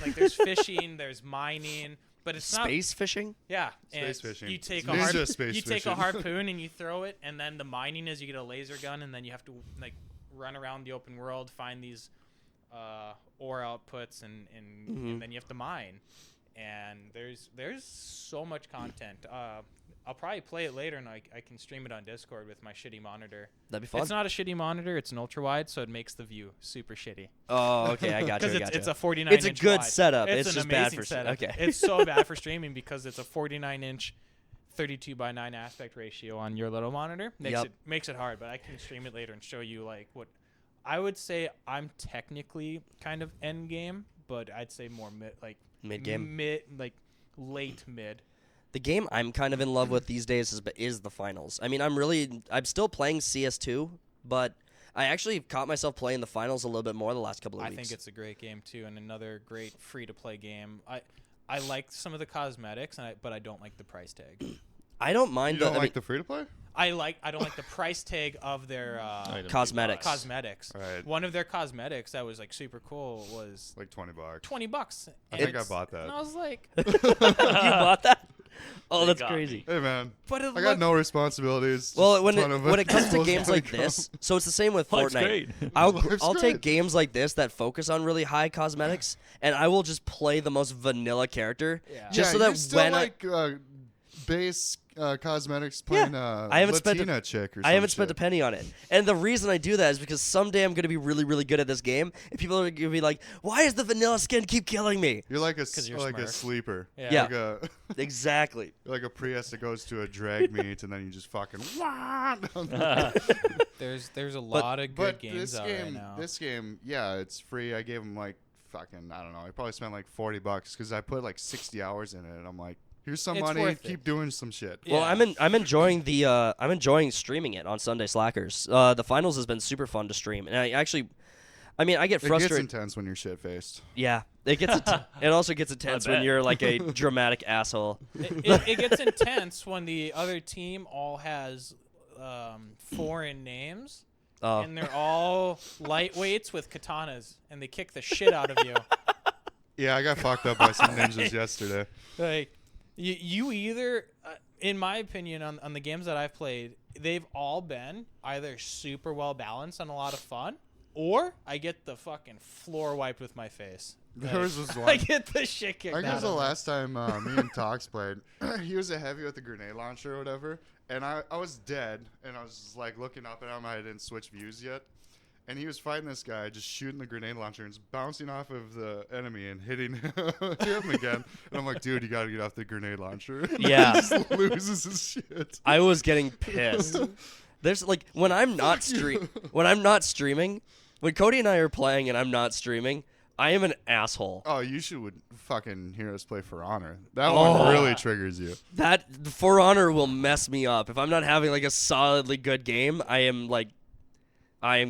Like there's fishing, there's mining, but it's not Space fishing. yeah, Space and fishing. You take Ninja space you take a fishing. harpoon and you throw it, and then the mining is you get a laser gun, and then you have to like run around the open world, find these ore outputs, and then you have to mine. And there's so much content. I'll probably play it later, and I can stream it on Discord with my shitty monitor. That'd be fun. It's not a shitty monitor; it's an ultra wide, so it makes the view super shitty. Oh, okay, I got you. Because I got it's you. a 49. It's a inch good wide. setup. It's It's an just bad amazing for setup. okay. It's so bad for streaming because it's a 49-inch, 32:9 aspect ratio on your little monitor. Makes it hard. But I can stream it later and show you like what I would say. I'm technically kind of end game, but I'd say more Mid game. Late mid. The game I'm kind of in love with these days is the finals. I mean, I'm still playing CS2, but I actually caught myself playing the finals a little bit more the last couple of I weeks. think it's a great game too, and another great free to play game. I like some of the cosmetics, but I don't like the price tag. I don't mind You don't I like mean, the free to play? I don't like the price tag of their Items cosmetics. you buy. cosmetics. Right. One of their cosmetics that was like super cool was Like $20. $20. I And think I bought that. And I was like, you bought that? Oh, They that's got crazy. me. Hey man, but it I got looked, no responsibilities. Well, just when a ton of it comes to people's games like money this, come. so it's the same with Life's Fortnite. great. Life's I'll great. take games like this that focus on really high cosmetics, and I will just play the most vanilla character, Yeah. just so you that still when like base cosmetics playing I haven't spent a- Latina chick or I haven't some spent a shit. penny on it. And the reason I do that is because someday I'm going to be really, really good at this game, and people are going to be like, why does the vanilla skin keep killing me? You're like a 'Cause you're like a smart. sleeper. Yeah. Like a Exactly. you're like a Prius that goes to a drag meet and then you just fucking there's a lot of good But games this out game, right now. this game, yeah, it's free. I gave him like fucking, I don't know. I probably spent like $40 because I put like 60 hours in it, and I'm like, here's some It's money. worth Keep it. doing some shit. Well, Yeah. I'm enjoying I'm enjoying streaming it on Sunday Slackers. The finals has been super fun to stream, and I get It gets frustrated. intense when you're shit faced. Yeah, it gets it also gets intense when bet. you're like a dramatic asshole. It gets intense when the other team all has foreign names, Oh, and they're all lightweights with katanas, and they kick the shit out of you. Yeah, I got fucked up by some ninjas yesterday. Like, you either, in my opinion, on the games that I've played, they've all been either super well balanced and a lot of fun, or I get the fucking floor wiped with my face. There was this I one. get the shit kicked I out think it was of the me. last time me and Tox played. He was a heavy with the grenade launcher or whatever, and I was dead, and I was just like looking up at him. I didn't switch views yet, and he was fighting this guy, just shooting the grenade launcher and it's bouncing off of the enemy and hitting him again. And I'm like, dude, you gotta get off the grenade launcher. Yeah. He just loses his shit. I was getting pissed. There's like when I'm not streaming, when Cody and I are playing and I'm not streaming, I am an asshole. Oh, you should fucking hear us play For Honor. That Oh. one really triggers you. That For Honor will mess me up. If I'm not having like a solidly good game, I am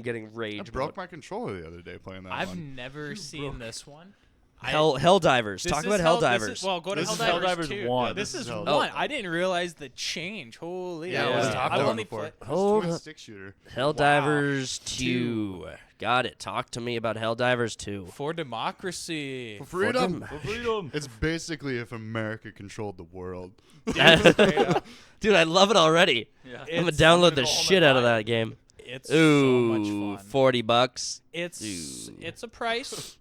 getting I rage. broke my controller the other day playing that I've one. never seen this one. Helldivers. This Talk is about This Helldivers. is, well, go to This is Helldivers Helldivers 2. 1. Yeah, this This is is 1. Helldivers. I didn't realize the change. Holy. Yeah, it was top I've down only before. played. It was Hold twin up. stick shooter. Helldivers Wow. 2. Got it. Talk to me about Helldivers 2. For democracy. For freedom. For Freedom. It's basically if America controlled the world. Dude, I love it already. Yeah. I'm gonna It's download the something to shit out of hold that game. It's Ooh, so much fun. $40. It's Ooh. it's a price.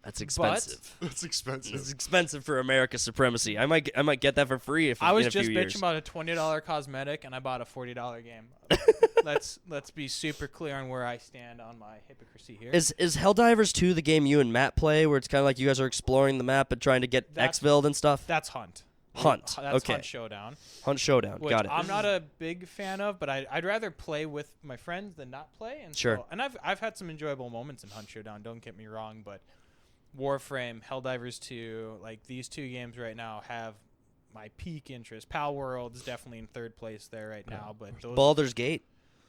That's expensive. It's expensive. It's expensive for America's supremacy. I might get that for free if I was in a just few bitching years. about a $20 cosmetic, and I bought a $40 game. let's be super clear on where I stand on my hypocrisy here. Is Helldivers 2 the game you and Matt play, where it's kind of like you guys are exploring the map and trying to get That's- exfilled and stuff? That's Hunt. Hunt. That's Okay. Hunt Showdown. Hunt Showdown. Which Got it. I'm not a big fan of, but I'd rather play with my friends than not play. And Sure. So, and I've had some enjoyable moments in Hunt Showdown. Don't get me wrong, but Warframe, Helldivers 2, like these two games right now have my peak interest. Pal World's definitely in third place there right now, but those, Baldur's Gate.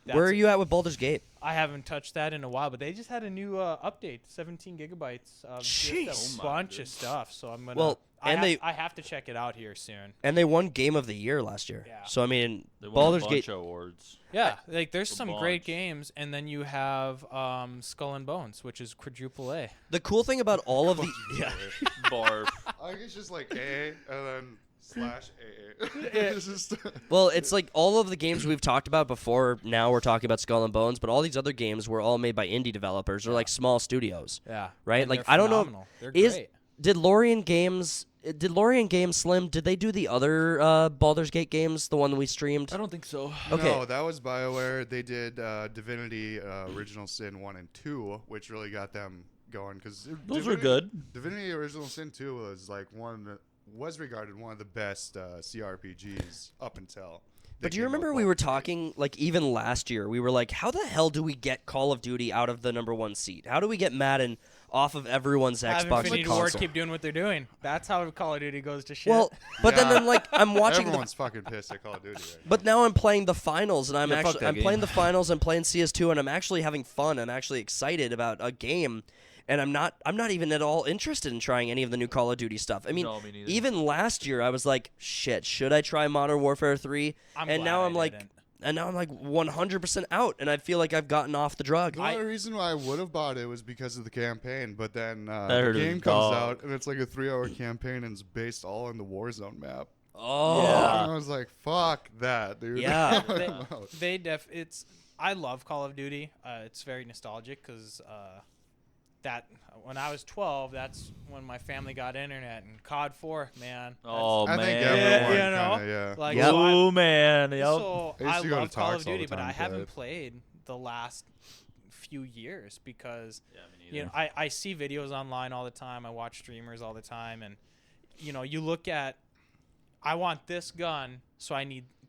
that's Where are a- you at with Baldur's Gate? I haven't touched that in a while, but they just had a new update, 17 gigabytes of Jeez. just Oh a my bunch of goodness. stuff. So I'm gonna. Well, and I have to check it out here soon. And they won Game of the Year last year. Yeah. So I mean, They won Baldur's a Gate. bunch of awards. Yeah, like there's A some great bunch. games, and then you have Skull and Bones, which is quadruple A. The cool thing about all of the yeah. Barf. I think it's just like A and then slash AA. It's just Well, it's like all of the games we've talked about before. Now we're talking about Skull and Bones, but all these other games were all made by indie developers or like small studios. Yeah, Right? and Like, they're I don't know- phenomenal. They're Is great. did Lorien Games Slim? Did they do the other Baldur's Gate games? The one that we streamed? I don't think so. Okay. No, that was BioWare. They did Divinity Original Sin 1 and 2, which really got them going because Those were good. Divinity Original Sin 2 was like was regarded one of the best CRPGs up until. they But do you came out remember with we were Baldur's Gate. talking, like, even last year, we were like, how the hell do we get Call of Duty out of the #1 seat? How do we get Madden off of everyone's Have Xbox Infinity and Ward console? keep doing what they're doing. That's how Call of Duty goes to shit. Well, but Yeah. then like I'm watching the Everyone's fucking pissed at Call of Duty right now. but now I'm playing the finals and I'm Yeah, fuck actually that I'm playing game. the finals, I'm playing CS2 and I'm actually having fun. I'm actually excited about a game and I'm not even at all interested in trying any of the new Call of Duty stuff. I mean, No, me neither. even last year I was like, shit, should I try Modern Warfare 3? I'm and glad now I I'm like didn't. and now I'm like 100% out and I feel like I've gotten off the drug. The only reason why I would have bought it was because of the campaign, but then the heard it was game comes dog. out and it's like a 3-hour campaign and it's based all on the Warzone map. Oh. And I was like, "Fuck that, dude!" Yeah. I'm out. It's I love Call of Duty. It's very nostalgic because that when I was 12, that's when my family got internet and COD 4, man. Oh I man. think Yeah, everyone you know? kinda, yeah. Like Yep. so I- Oh man. Yep. So I used I to go to love Call Talks of all Duty, the but time I for haven't that. played the last few years because Yeah, me you know I see videos online all the time. I watch streamers all the time, and you know you look at I want this gun, so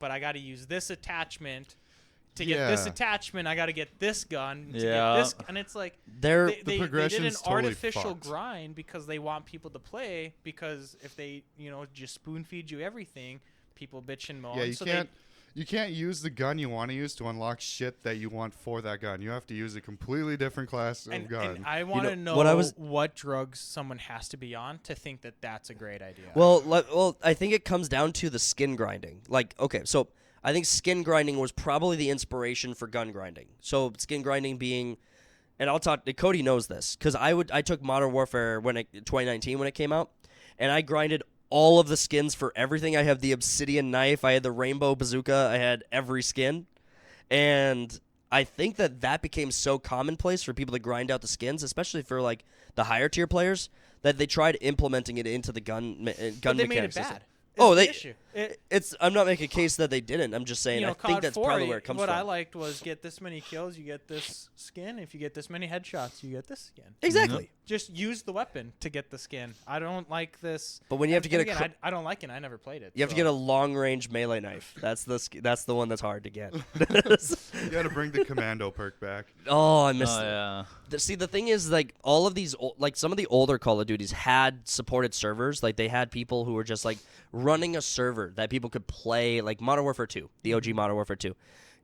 but I got to use this attachment. To get this Yeah. attachment, I got to get this gun. To Yeah. get this, and it's like They're they did an progression's totally artificial fucked. grind because they want people to play. Because if they, just spoon feed you everything, people bitch and moan. Yeah, so you can't use the gun you want to use to unlock shit that you want for that gun. You have to use a completely different class of and gun. I want to know what what drugs someone has to be on to think that that's a great idea. Well, I think it comes down to the skin grinding. Like, okay, so I think skin grinding was probably the inspiration for gun grinding. So skin grinding being, and I'll talk. Cody knows this because I took Modern Warfare 2019 when it came out, and I grinded all of the skins for everything. I have the obsidian knife, I had the rainbow bazooka, I had every skin, and I think that became so commonplace for people to grind out the skins, especially for like the higher tier players, that they tried implementing it into the gun But they made it mechanics. bad. Oh, Is the they. issue. I'm not making a case that they didn't. I'm just saying You know, I think COD that's 4, probably where it comes what from. I liked was get this many kills, you get this skin. If you get this many headshots, you get this skin. Exactly. Just use the weapon to get the skin. I don't like this. But when you have to get again, a I don't like it. I never played it. you have to so. get a long range melee knife. That's the one that's hard to get. You got to bring the commando perk back. Oh, I missed it. yeah. See, the thing is, like, all of these, like, some of the older Call of Duties had supported servers. Like, they had people who were just, like, running a server that people could play, like Modern Warfare 2, the OG Modern Warfare 2.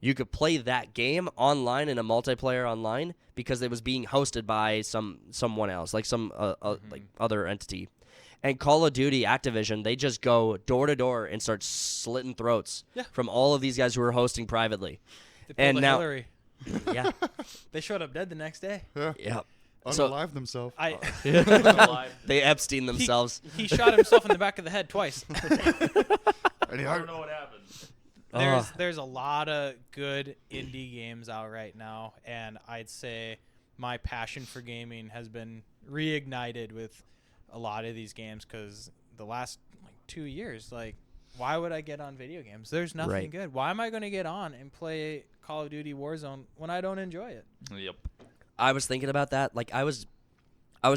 You could play that game online in a multiplayer online because it was being hosted by someone else, like some like other entity. And Call of Duty, Activision, they just go door to door and start slitting throats Yeah. from all of these guys who are hosting privately. They pulled and a now- Hillary. Yeah, They showed up dead the next day. Yeah. yeah. So- Unalive themselves. They Epstein themselves. He shot himself in the back of the head twice. And he I don't know what happened. There's a lot of good indie games out right now, and I'd say my passion for gaming has been reignited with a lot of these games because the last 2 years, like, why would I get on video games? There's nothing Right. good. Why am I going to get on and play Call of Duty Warzone when I don't enjoy it? Yep. I was thinking about that. Like I was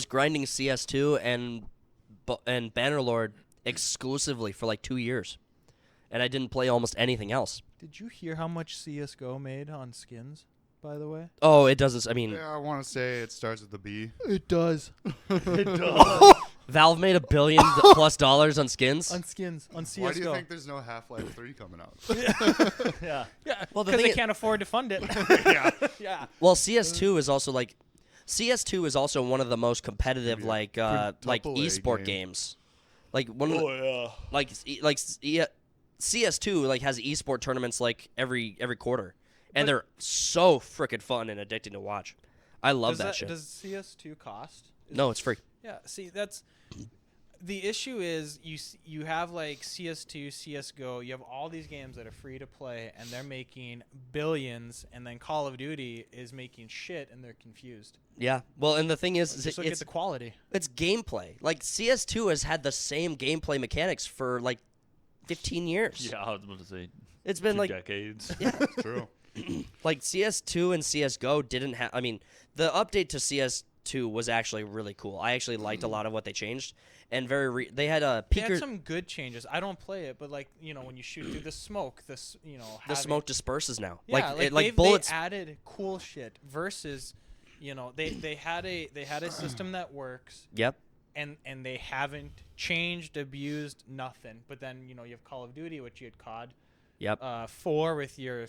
grinding CS2 and Bannerlord exclusively for like 2 years, and I didn't play almost anything else. Did you hear how much CS:GO made on skins, by the way? Oh, it doesn't. I mean, Yeah, I want to say it starts with the B. It does. Valve made $1 billion plus on skins. On skins, on CS:GO. Why do you think there's no Half-Life 3 coming out? Yeah. Yeah, Well, the because thing they is- can't afford to fund it. Yeah. Well, CS2 is also like CS2 is also one of the most competitive Yeah. like Quadruple A esport game. games. Like one of the, yeah. CS2 like has esport tournaments like every quarter, and they're so freaking fun and addicting to watch. I love that shit. Does CS2 cost? No, it's free. Yeah. See, that's the issue. Is you have like CS2, CS:GO. You have all these games that are free to play, and they're making billions, and then Call of Duty is making shit, and they're confused. Yeah. Well, and the thing is, Just look at it's the quality. it's gameplay. Like CS2 has had the same gameplay mechanics for like 15 years. Yeah, I was about to say It's been 2 like decades. True. like CS2 and CS:GO didn't have. I mean, the update to CS2 was actually really cool. I actually liked a lot of what they changed, and they had a They had peaker. some good changes. I don't play it, but like when you shoot through the smoke, The having- smoke disperses now. Yeah, like bullets. They added cool shit versus, they had a system that works, Yep. and they haven't changed, abused, nothing. But then you have Call of Duty, which you had COD. Yep. 4 with your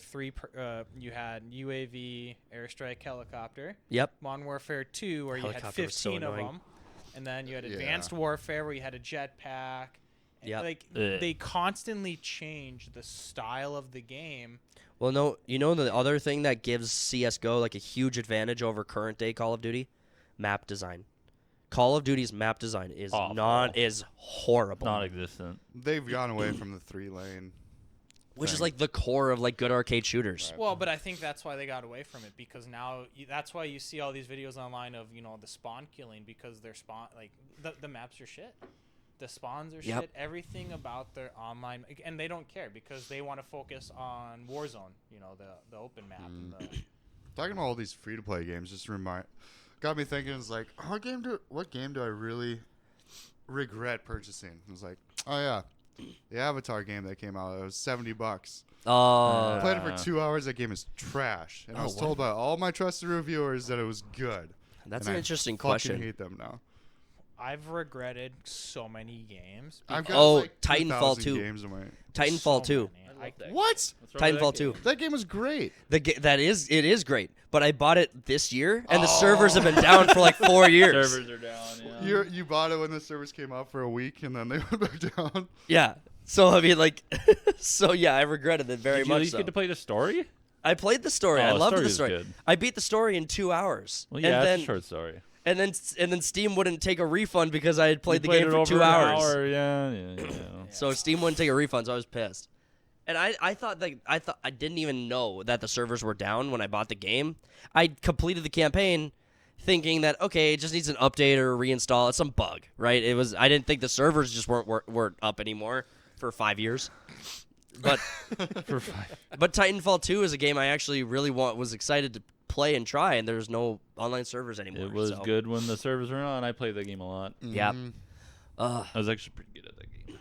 you had UAV, airstrike, helicopter. Yep. Modern Warfare 2, where you had Helicopter was so 15 of annoying. them, and then you had Yeah. Advanced Warfare, where you had a jetpack. And, Yep. like Ugh. they constantly change the style of the game. Well, no, the other thing that gives CS:GO like a huge advantage over current day Call of Duty, map design. Call of Duty's map design is Awful. is horrible, Non-existent. They've gone away from the 3-lane. which is thing. like the core of like good arcade shooters. Right. Well, but I think that's why they got away from it, because now that's why you see all these videos online of the spawn killing, because their spawn, like the maps are shit, the spawns are Yep. shit, everything about their online, and they don't care because they want to focus on Warzone, the open map. And the, Talking about all these free-to-play games just got me thinking. It's like, what game do I really regret purchasing? It was like, oh yeah, the Avatar game that came out. It was $70. Oh, Played it for 2 hours. That game is trash, and I Oh, was what? told by all my trusted reviewers that it was good. that's And an I interesting fucking question. hate them now. I've regretted so many games. I've got Oh, like Titanfall 2,000 2. games in my. Titanfall 2. What? Titanfall 2. That game was great. It is great, but I bought it this year, and the servers have been down for like 4 years. Servers are down. Yeah. You bought it when the servers came out for a week, and then they went back down. Yeah. So I mean, like, I regretted it very Did you at much. least So. get to play the story? I played the story. Oh, I the loved story the was story. good. I beat the story in 2 hours. Well, yeah, and it's then a short story. and then Steam wouldn't take a refund because I had played You the game it for over 2 an hours. hour, Yeah. So Steam wouldn't take a refund, so I was pissed. And I thought I didn't even know that the servers were down when I bought the game. I completed the campaign thinking that okay, it just needs an update or a reinstall. It's some bug, right? I didn't think the servers just weren't up anymore for 5 years. But but Titanfall 2 is a game I actually really was excited to play and try, and there's no online servers anymore. It was so. good when the servers were on. I played that game a lot. Yep. I was actually pretty good at that game.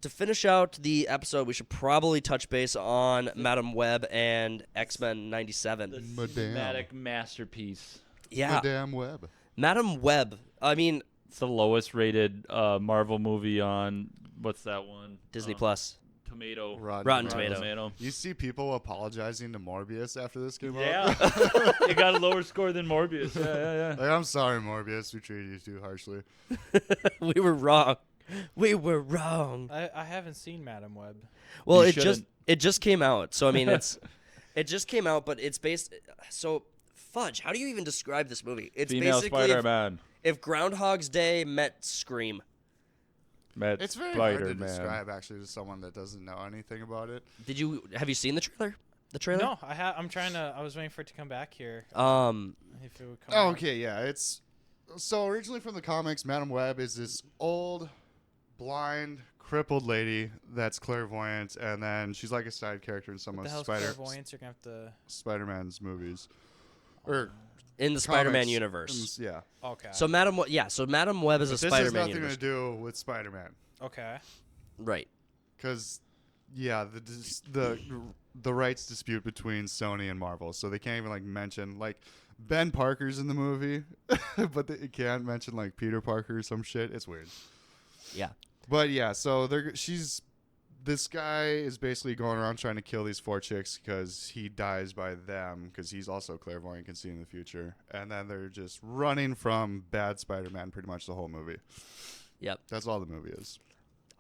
To finish out the episode, we should probably touch base on Madam Web and X-Men 97. The Madame. cinematic masterpiece. Yeah, Madame Web. Madam Web. I mean, It's the lowest rated Marvel movie on what's that one? Disney Plus. Tomato. Rotten Tomato. You see people apologizing to Morbius after this came Yeah. out? It got a lower score than Morbius. Yeah. Like, I'm sorry, Morbius. We treated you too harshly. We were wrong. We were wrong. I haven't seen Madam Web. Well, You it just came out. So I mean, it just came out, but it's based. So fudge. How do you even describe this movie? It's Female basically Spider-Man. if Groundhog's Day met Scream. Met It's very hard to Spider-Man. describe, actually, to someone that doesn't know anything about it. Have you seen the trailer? The trailer? No, I'm trying to. I was waiting for it to come back here. If it would come. Oh, out. okay, yeah. It's so originally from the comics, Madam Web is this old, blind, crippled lady that's clairvoyant, and then she's like a side character in some What of the hell's clairvoyance? You're gonna have to. Spider-Man's movies. Or In the Spider-Man comics. universe. Yeah. Okay. So Madam Web is a But this has Spider-Man nothing universe. to do with Spider-Man. Okay. Right. Because, yeah, the rights dispute between Sony and Marvel, so they can't even like mention like Ben Parker's in the movie, but they can't mention like Peter Parker or some shit. It's weird. Yeah. But yeah, so this guy is basically going around trying to kill these 4 chicks because he dies by them because he's also clairvoyant, can see in the future, and then they're just running from bad Spider-Man pretty much the whole movie. Yep. That's all the movie is.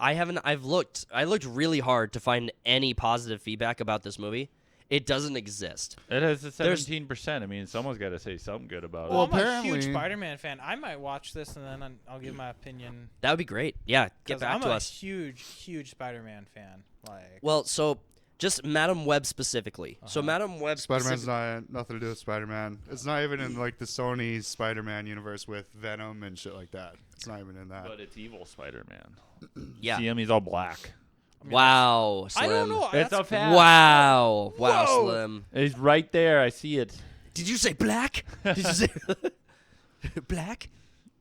I looked really hard to find any positive feedback about this movie. It doesn't exist. It has a There's- 17%. I mean, someone's got to say something good about Well, it. I'm a apparently- huge Spider-Man fan. I might watch this and then I'll give my opinion. That would be great. Yeah, get 'Cause back I'm to a us. huge Spider-Man fan. Like. Well, so just Madam Web specifically. So Madam Web Spider-Man's nothing to do with Spider-Man. It's not even in like the Sony Spider-Man universe with Venom and shit like that. It's not even in that. But it's evil Spider-Man. Yeah. See him? He's all black. Wow, Slim. I don't know. It's that's a fact. Wow. Wow, Whoa. Slim. He's right there. I see it. Did you say black? Did you say black?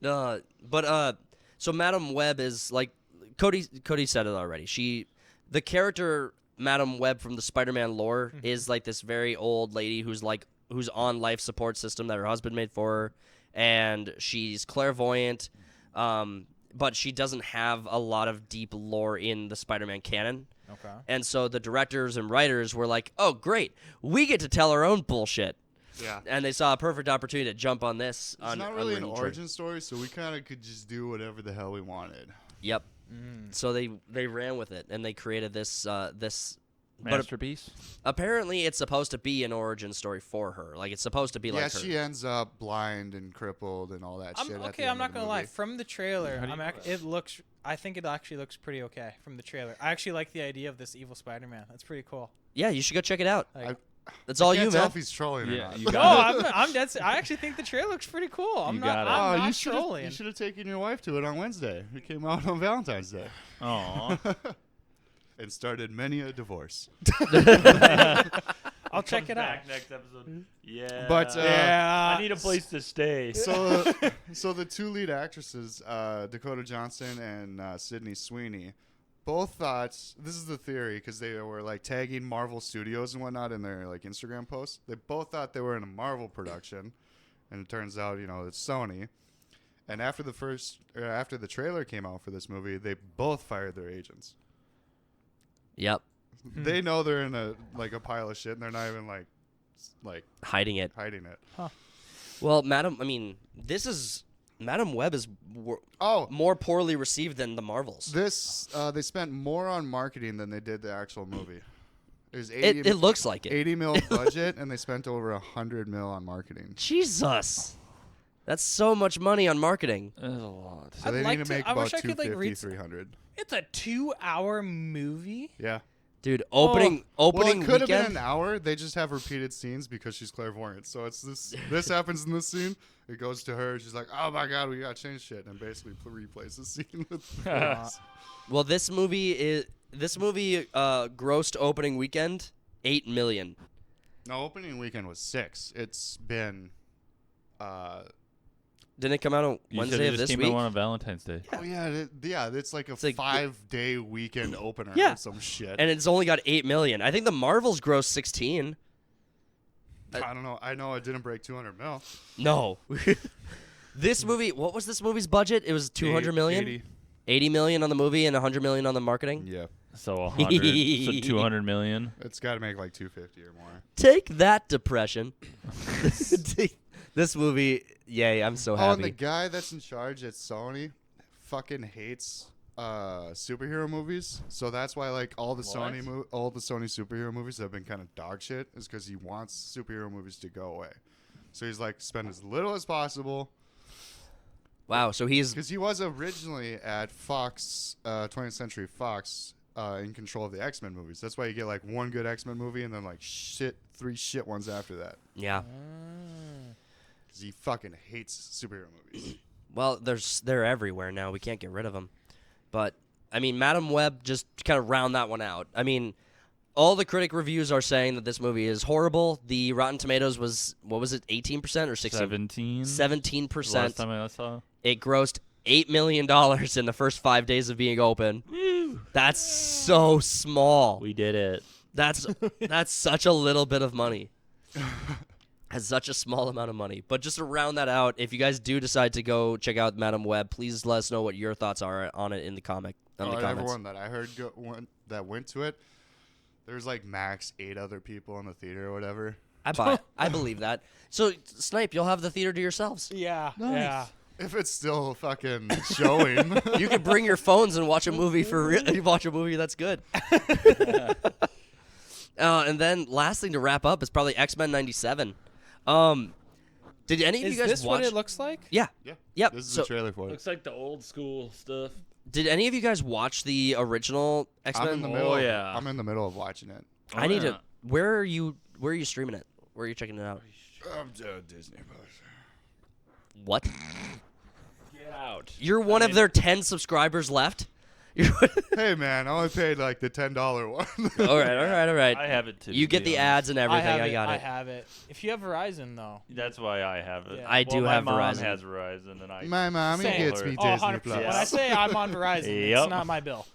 So Madam Web is like Cody said it already. The character Madam Web from the Spider-Man lore is like this very old lady who's on life support system that her husband made for her, and she's clairvoyant, but she doesn't have a lot of deep lore in the Spider-Man canon. Okay. And so the directors and writers were like, "Oh, great, we get to tell our own bullshit." yeah. And they saw a perfect opportunity to jump on this. It's not really an origin story, so we kind of could just do whatever the hell we wanted. Yep. So they ran with it and they created this. But Masterpiece. apparently, it's supposed to be an origin story for her. Like it's supposed to be like Yeah, her. she ends up blind and crippled and all that shit. at the Okay, end I'm of not the gonna lie. movie. From the trailer, How do you know it looks. I think it actually looks pretty okay from the trailer. I actually like the idea of this evil Spider-Man. That's pretty cool. Yeah, you should go check it out. Like, That's all Can't you, tell man. if he's trolling or Yeah, not. you no, got it. I'm dead. I actually think the trailer looks pretty cool. I'm You not. got it. I'm Oh, not you trolling. should have taken your wife to it on Wednesday. It came out on Valentine's Day. Aw. And started many a divorce. I'll check it out. Back next episode. Yeah. But, Yeah. I need a place to stay. So the 2 lead actresses, Dakota Johnson and Sydney Sweeney, both thought, this is the theory, because they were like tagging Marvel Studios and whatnot in their like Instagram posts. They both thought they were in a Marvel production, and it turns out, it's Sony. And after the trailer came out for this movie, they both fired their agents. Yep. They know they're in a pile of shit, and they're not even like Hiding it. hiding it. Well, Madam Web is more poorly received than the Marvels. This they spent more on marketing than they did the actual movie. It was It looks like it. 80 mil budget, and they spent over 100 mil on marketing. Jesus. That's so much money on marketing. That's a lot. So they I'd need like to to- make I about wish I could, like, 250, read 300. It's a 2-hour movie. Yeah. Dude, opening Well, it could have been weekend. an hour. They just have repeated scenes because she's clairvoyant. So it's this. This happens in this scene. It goes to her. She's like, "Oh my god, we gotta change shit," and basically replays the scene with. Well, this movie grossed opening weekend $8 million. No, opening weekend was 6. It's been. Didn't it come out on You Wednesday said it of just this came week? out on Valentine's Day. Oh yeah, it's like a like the- 5-day weekend opener Yeah. or some shit. And it's only got 8 million. I think the Marvels grossed 16. I don't know. I know it didn't break 200 mil. No. This movie, what was this movie's budget? It was 200 million? 80. 80 million on the movie and 100 million on the marketing. Yeah, So 100, so 200 million. it's got to make like 250 or more. Take that, depression. This movie, yay, I'm so Oh, and the happy. guy that's in charge at Sony fucking hates superhero movies. So that's why like all the Sony superhero movies have been kind of dog shit is because he wants superhero movies to go away. So he's like spend as little as possible Wow, so he's because he was originally at Fox, 20th Century Fox, in control of the X-Men movies. That's why you get like one good X-Men movie and then like 3 shit ones after that. yeah. Because he fucking hates superhero movies. Well, they're everywhere now. We can't get rid of them. But I mean, Madam Web just kind of round that one out. I mean, all the critic reviews are saying that this movie is horrible. The Rotten Tomatoes was, what was it, 18% or 16? 17. 17%. Last time I saw. It grossed $8 million in the first 5 days of being open. That's so small. We did it. That's such a little bit of money. Has such a small amount of money. But just to round that out, if you guys do decide to go check out Madam Web, please let us know what your thoughts are on it in the comments. Everyone that I heard that went to it, there's like max 8 other people in the theater or whatever. I buy it. I believe that. So, Snipe, you'll have the theater to yourselves. Yeah. Yeah. If it's still fucking showing. You can bring your phones and watch a movie watch a movie that's good. And then last thing to wrap up is probably X-Men 97. Did any of Is you guys this watch? what it looks like? Yeah. Yeah. Yep. This is So, a trailer for it. Looks like the old school stuff. did any of you guys watch the original I'm X-Men? in the middle. Oh, yeah. I'm in the middle of watching it. I need yeah. to. Where are you streaming it? Where are you checking it out? I'm Disney Plus. What? Get out. You're one of their 10 subscribers left. Hey man, I only paid like the $10 one. all right. I have it too. You to get be the honest. ads and everything. I got I it. have it. If you have Verizon, though. That's why I have it. Yeah. I do my have mom Verizon. has Verizon, and I. My mommy Same. gets me Oh, Disney 100%. Plus. When I say I'm on Verizon, Yep. it's not my bill.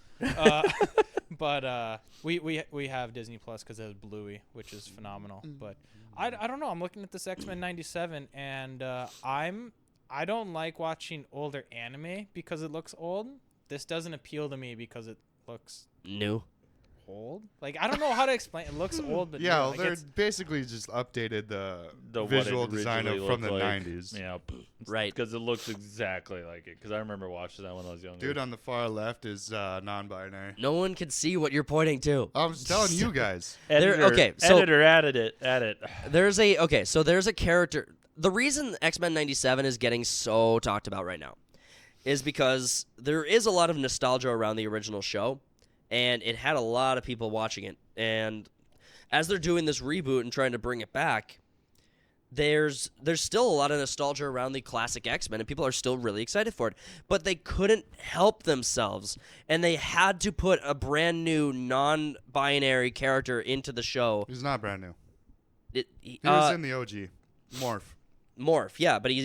But we have Disney Plus because it has Bluey, which is phenomenal. But I don't know. I'm looking at this X-Men 97, and I don't like watching older anime because it looks old. This doesn't appeal to me because it looks New. old. Like, I don't know how to explain. It looks old, but Yeah, new. well, Like, they're it's- basically just updated the what visual it design originally from the looked like. 90s. Yeah. Right. Because it looks exactly like it. Because I remember watching that when I was younger. Dude on the far left is non-binary. No one can see what you're pointing to. I was telling you guys. editor, okay, so- editor added it. There's a character. The reason X-Men 97 is getting so talked about right now is because there is a lot of nostalgia around the original show, and it had a lot of people watching it. And as they're doing this reboot and trying to bring it back, there's still a lot of nostalgia around the classic X-Men, and people are still really excited for it. But they couldn't help themselves, and they had to put a brand new non-binary character into the show. He's not brand new. He He was in the OG. Morph, yeah, but he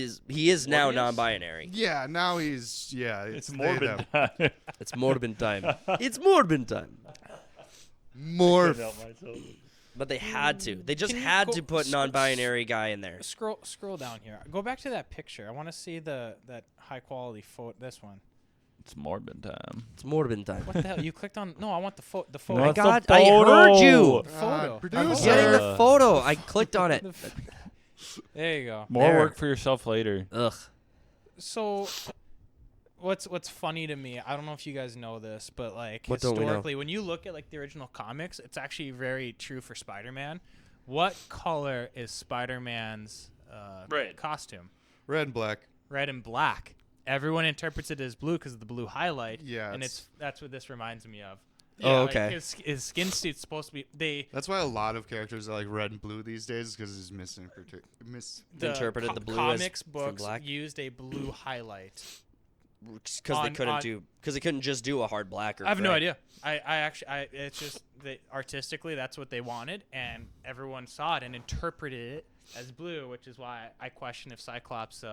is now Morpheus? non-binary. Yeah, now he's It's they, morbid. them. It's Morbin time. It's Morbin time. Morph. But they had to. They just Can you had go- to put non-binary guy in there. Scroll down here. Go back to that picture. I want to see that high quality photo. This one. It's Morbin time. It's Morbin time. What the hell? You clicked on? No, I want the photo. The photo. my What's the God, I heard you. Photo. I'm Producer. getting the photo. I clicked on it. There you go. More There. work for yourself later. Ugh. So, what's funny to me? I don't know if you guys know this, but like What don't we know? historically, when you look at like the original comics, it's actually very true for Spider-Man. What color is Spider-Man's Red. costume? Red and black. Red and black. Everyone interprets it as blue because of the blue highlight. Yeah, and it's- that's what this reminds me of. Oh, like, okay. his skin suit's supposed to be That's why a lot of characters are like red and blue these days, because it's Interpreted the blue as comics from books black? used a blue highlight. Because they on- couldn't on- do because they couldn't just do a hard black or I have no gray. idea. It's just they artistically that's what they wanted, and everyone saw it and interpreted it as blue, which is why I question if Cyclops'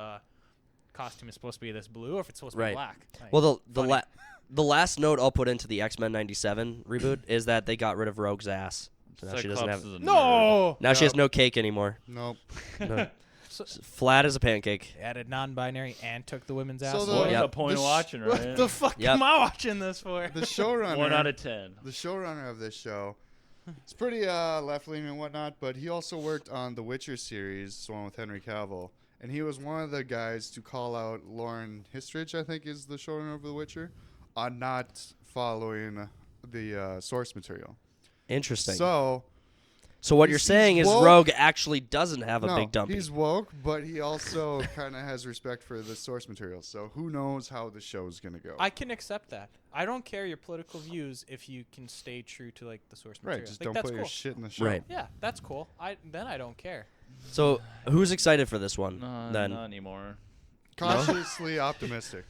costume is supposed to be this blue or if it's supposed to Right. be black. Like, Well, funny. the last note I'll put into the X-Men 97 reboot is that they got rid of Rogue's ass. So now she doesn't Cyclops have. is a nerd. No. Now she has no cake anymore. Nope. No. Flat as a pancake. They added non-binary and took the women's ass. So the- What's Yep. the point of watching, What right? the fuck Yep. am I watching this for? The showrunner. 1 out of 10. The showrunner of this show. It's pretty left-leaning and whatnot, but he also worked on the Witcher series, the one with Henry Cavill, and he was one of the guys to call out Lauren Histridge, I think is the showrunner of The Witcher, on not following the source material. Interesting. So what you're he's saying is woke. Rogue actually doesn't have a no, big dumpy. he's woke, but he also kind of has respect for the source material. So who knows how the show's gonna go? I can accept that. I don't care your political views if you can stay true to like the source material. right, just Like, don't that's put your cool. shit in the show. Right. Yeah, that's cool. Then I don't care. So who's excited for this one? then Not anymore. Cautiously optimistic.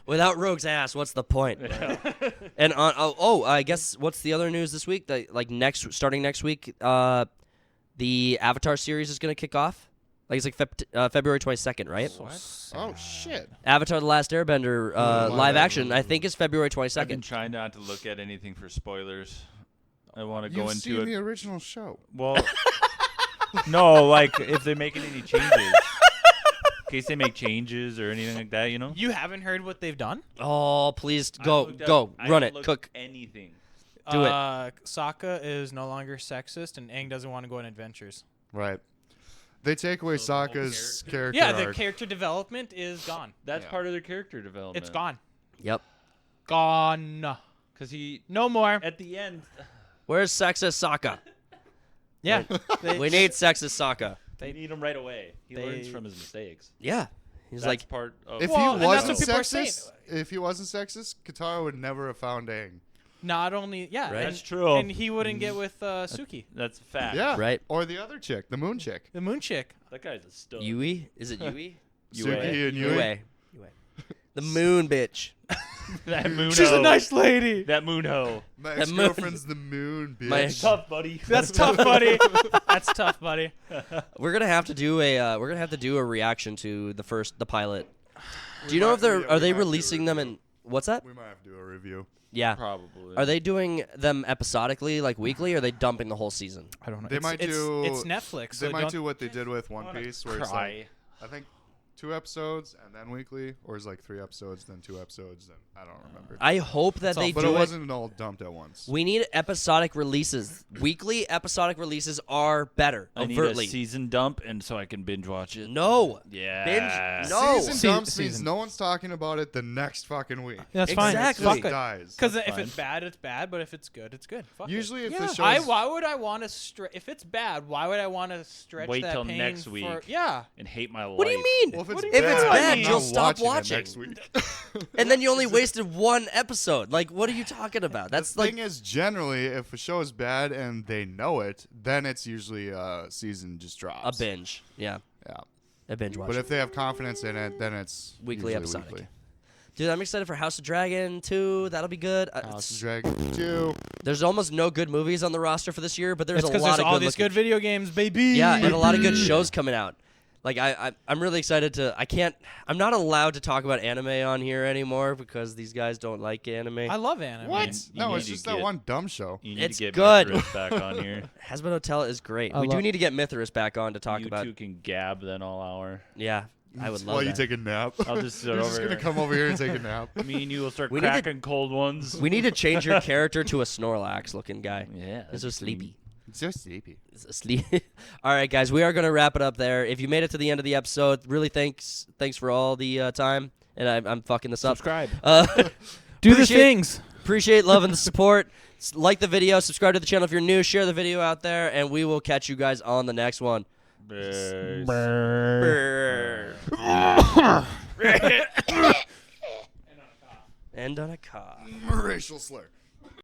without Rogue's ass, what's the point? And on I guess what's the other news this week? That like starting next week, the Avatar series is gonna kick off. Like it's like February 22nd, right? Oh shit! Avatar: The Last Airbender live action, I think, is February I've been 22nd. trying not to look at anything for spoilers. I want to You've go seen into the it. original show. Well, no, like if they're making any changes. In case they make changes or anything like that, you know? You haven't heard what they've done? Oh, please I go, looked up- go, I run it, looked cook. anything. Do it. Sokka is no longer sexist, and Aang doesn't want to go on adventures. Right. They take away So the whole Sokka's character Yeah, the arc. character development is gone. That's Yeah. part of their character development. It's gone. Yep. Gone. Because he, No more. at the end, Where's sexist Sokka? Yeah. They- We need sexist Sokka. they need him right away. He learns they- from his mistakes. Yeah. He's That's like, part of. If Well, and he that's wasn't what people are saying. sexist, Katara would never have found Aang. Not only, yeah. Right. and- That's true. And he wouldn't get with Suki, That's a fact. Yeah. Right. Or the other chick, the moon chick. the moon chick. That guy's a stud. Yui? Is it Yui? Suki and Yui. Yui. The moon bitch. That moon She's a hoe. nice lady. That moon hoe. My That moon- ex-girlfriend's the moon, bitch. My- Tough, buddy. That's tough, buddy. That's tough, buddy. We're gonna have to do a reaction to the pilot. Do you know if are they releasing them in what's that? We might have to do a review. Yeah. Probably. Are they doing them episodically, like weekly, or are they dumping the whole season? I don't know. They might do. It's Netflix. They so might don't- do what they did with One Piece, where it's Cry. like, I think 2 episodes and then weekly, or is like 3 episodes then 2 episodes. Then I don't remember. I hope that they But do it it. wasn't all dumped at once. We need episodic releases. Weekly episodic releases are better. I need Overtly. a season dump, and so I can binge watch it. No. Yeah. Binge. No. Season dumps means season. no one's talking about it the next fucking week. That's fine. It Exactly. just dies. Because That's if fine. it's bad, it's bad. But if it's good, it's good. Fuck Usually, it. if the Yeah. show's Why would I want to if it's bad? Why would I want to stretch Wait that till pain next for? week. Yeah. And hate my life. What do you mean? well, if it's What do you bad, mean? If it's bad, I'm you'll not stop it watching. next week. And then you only wasted one episode. Like, what are you talking about? That's the like thing is, generally, if a show is bad and they know it, then it's usually season just a drops. binge. Yeah, Yeah. a binge watch. But if they have confidence in it, then it's Weekly usually episodic. weekly. Dude, I'm excited for House of Dragon 2. That'll be good. House of Dragon 2. There's almost no good movies on the roster for this year, but there's It's a because lot there's of all good these looking good video games, baby. Yeah, and a lot of good shows coming out. Like I'm really excited to. I'm not allowed to talk about anime on here anymore because these guys don't like anime. I love anime. What? You No, need it's to just that get- one dumb show. You need It's to get good. Mithras back on here. Hazbin Hotel is great. I We do love- need to get Mithras back on to talk You about. two can gab then all hour. Yeah, I would love While you that. take a nap. I'll just sit You're over just here. gonna come over here and take a nap. Me and you will start We need to- cracking cold ones. We need to change your character to a Snorlax looking guy. Yeah. He's so sleepy. It's so sleepy. He's asleep. All right, guys, we are gonna wrap it up there. If you made it to the end of the episode, really thanks for all the time. And I'm fucking this up. Subscribe. Do the Appreciate- things. Appreciate love and the support. Like the video, subscribe to the channel if you're new, share the video out there, and we will catch you guys on the next one. Bears. End on a car. Racial slur.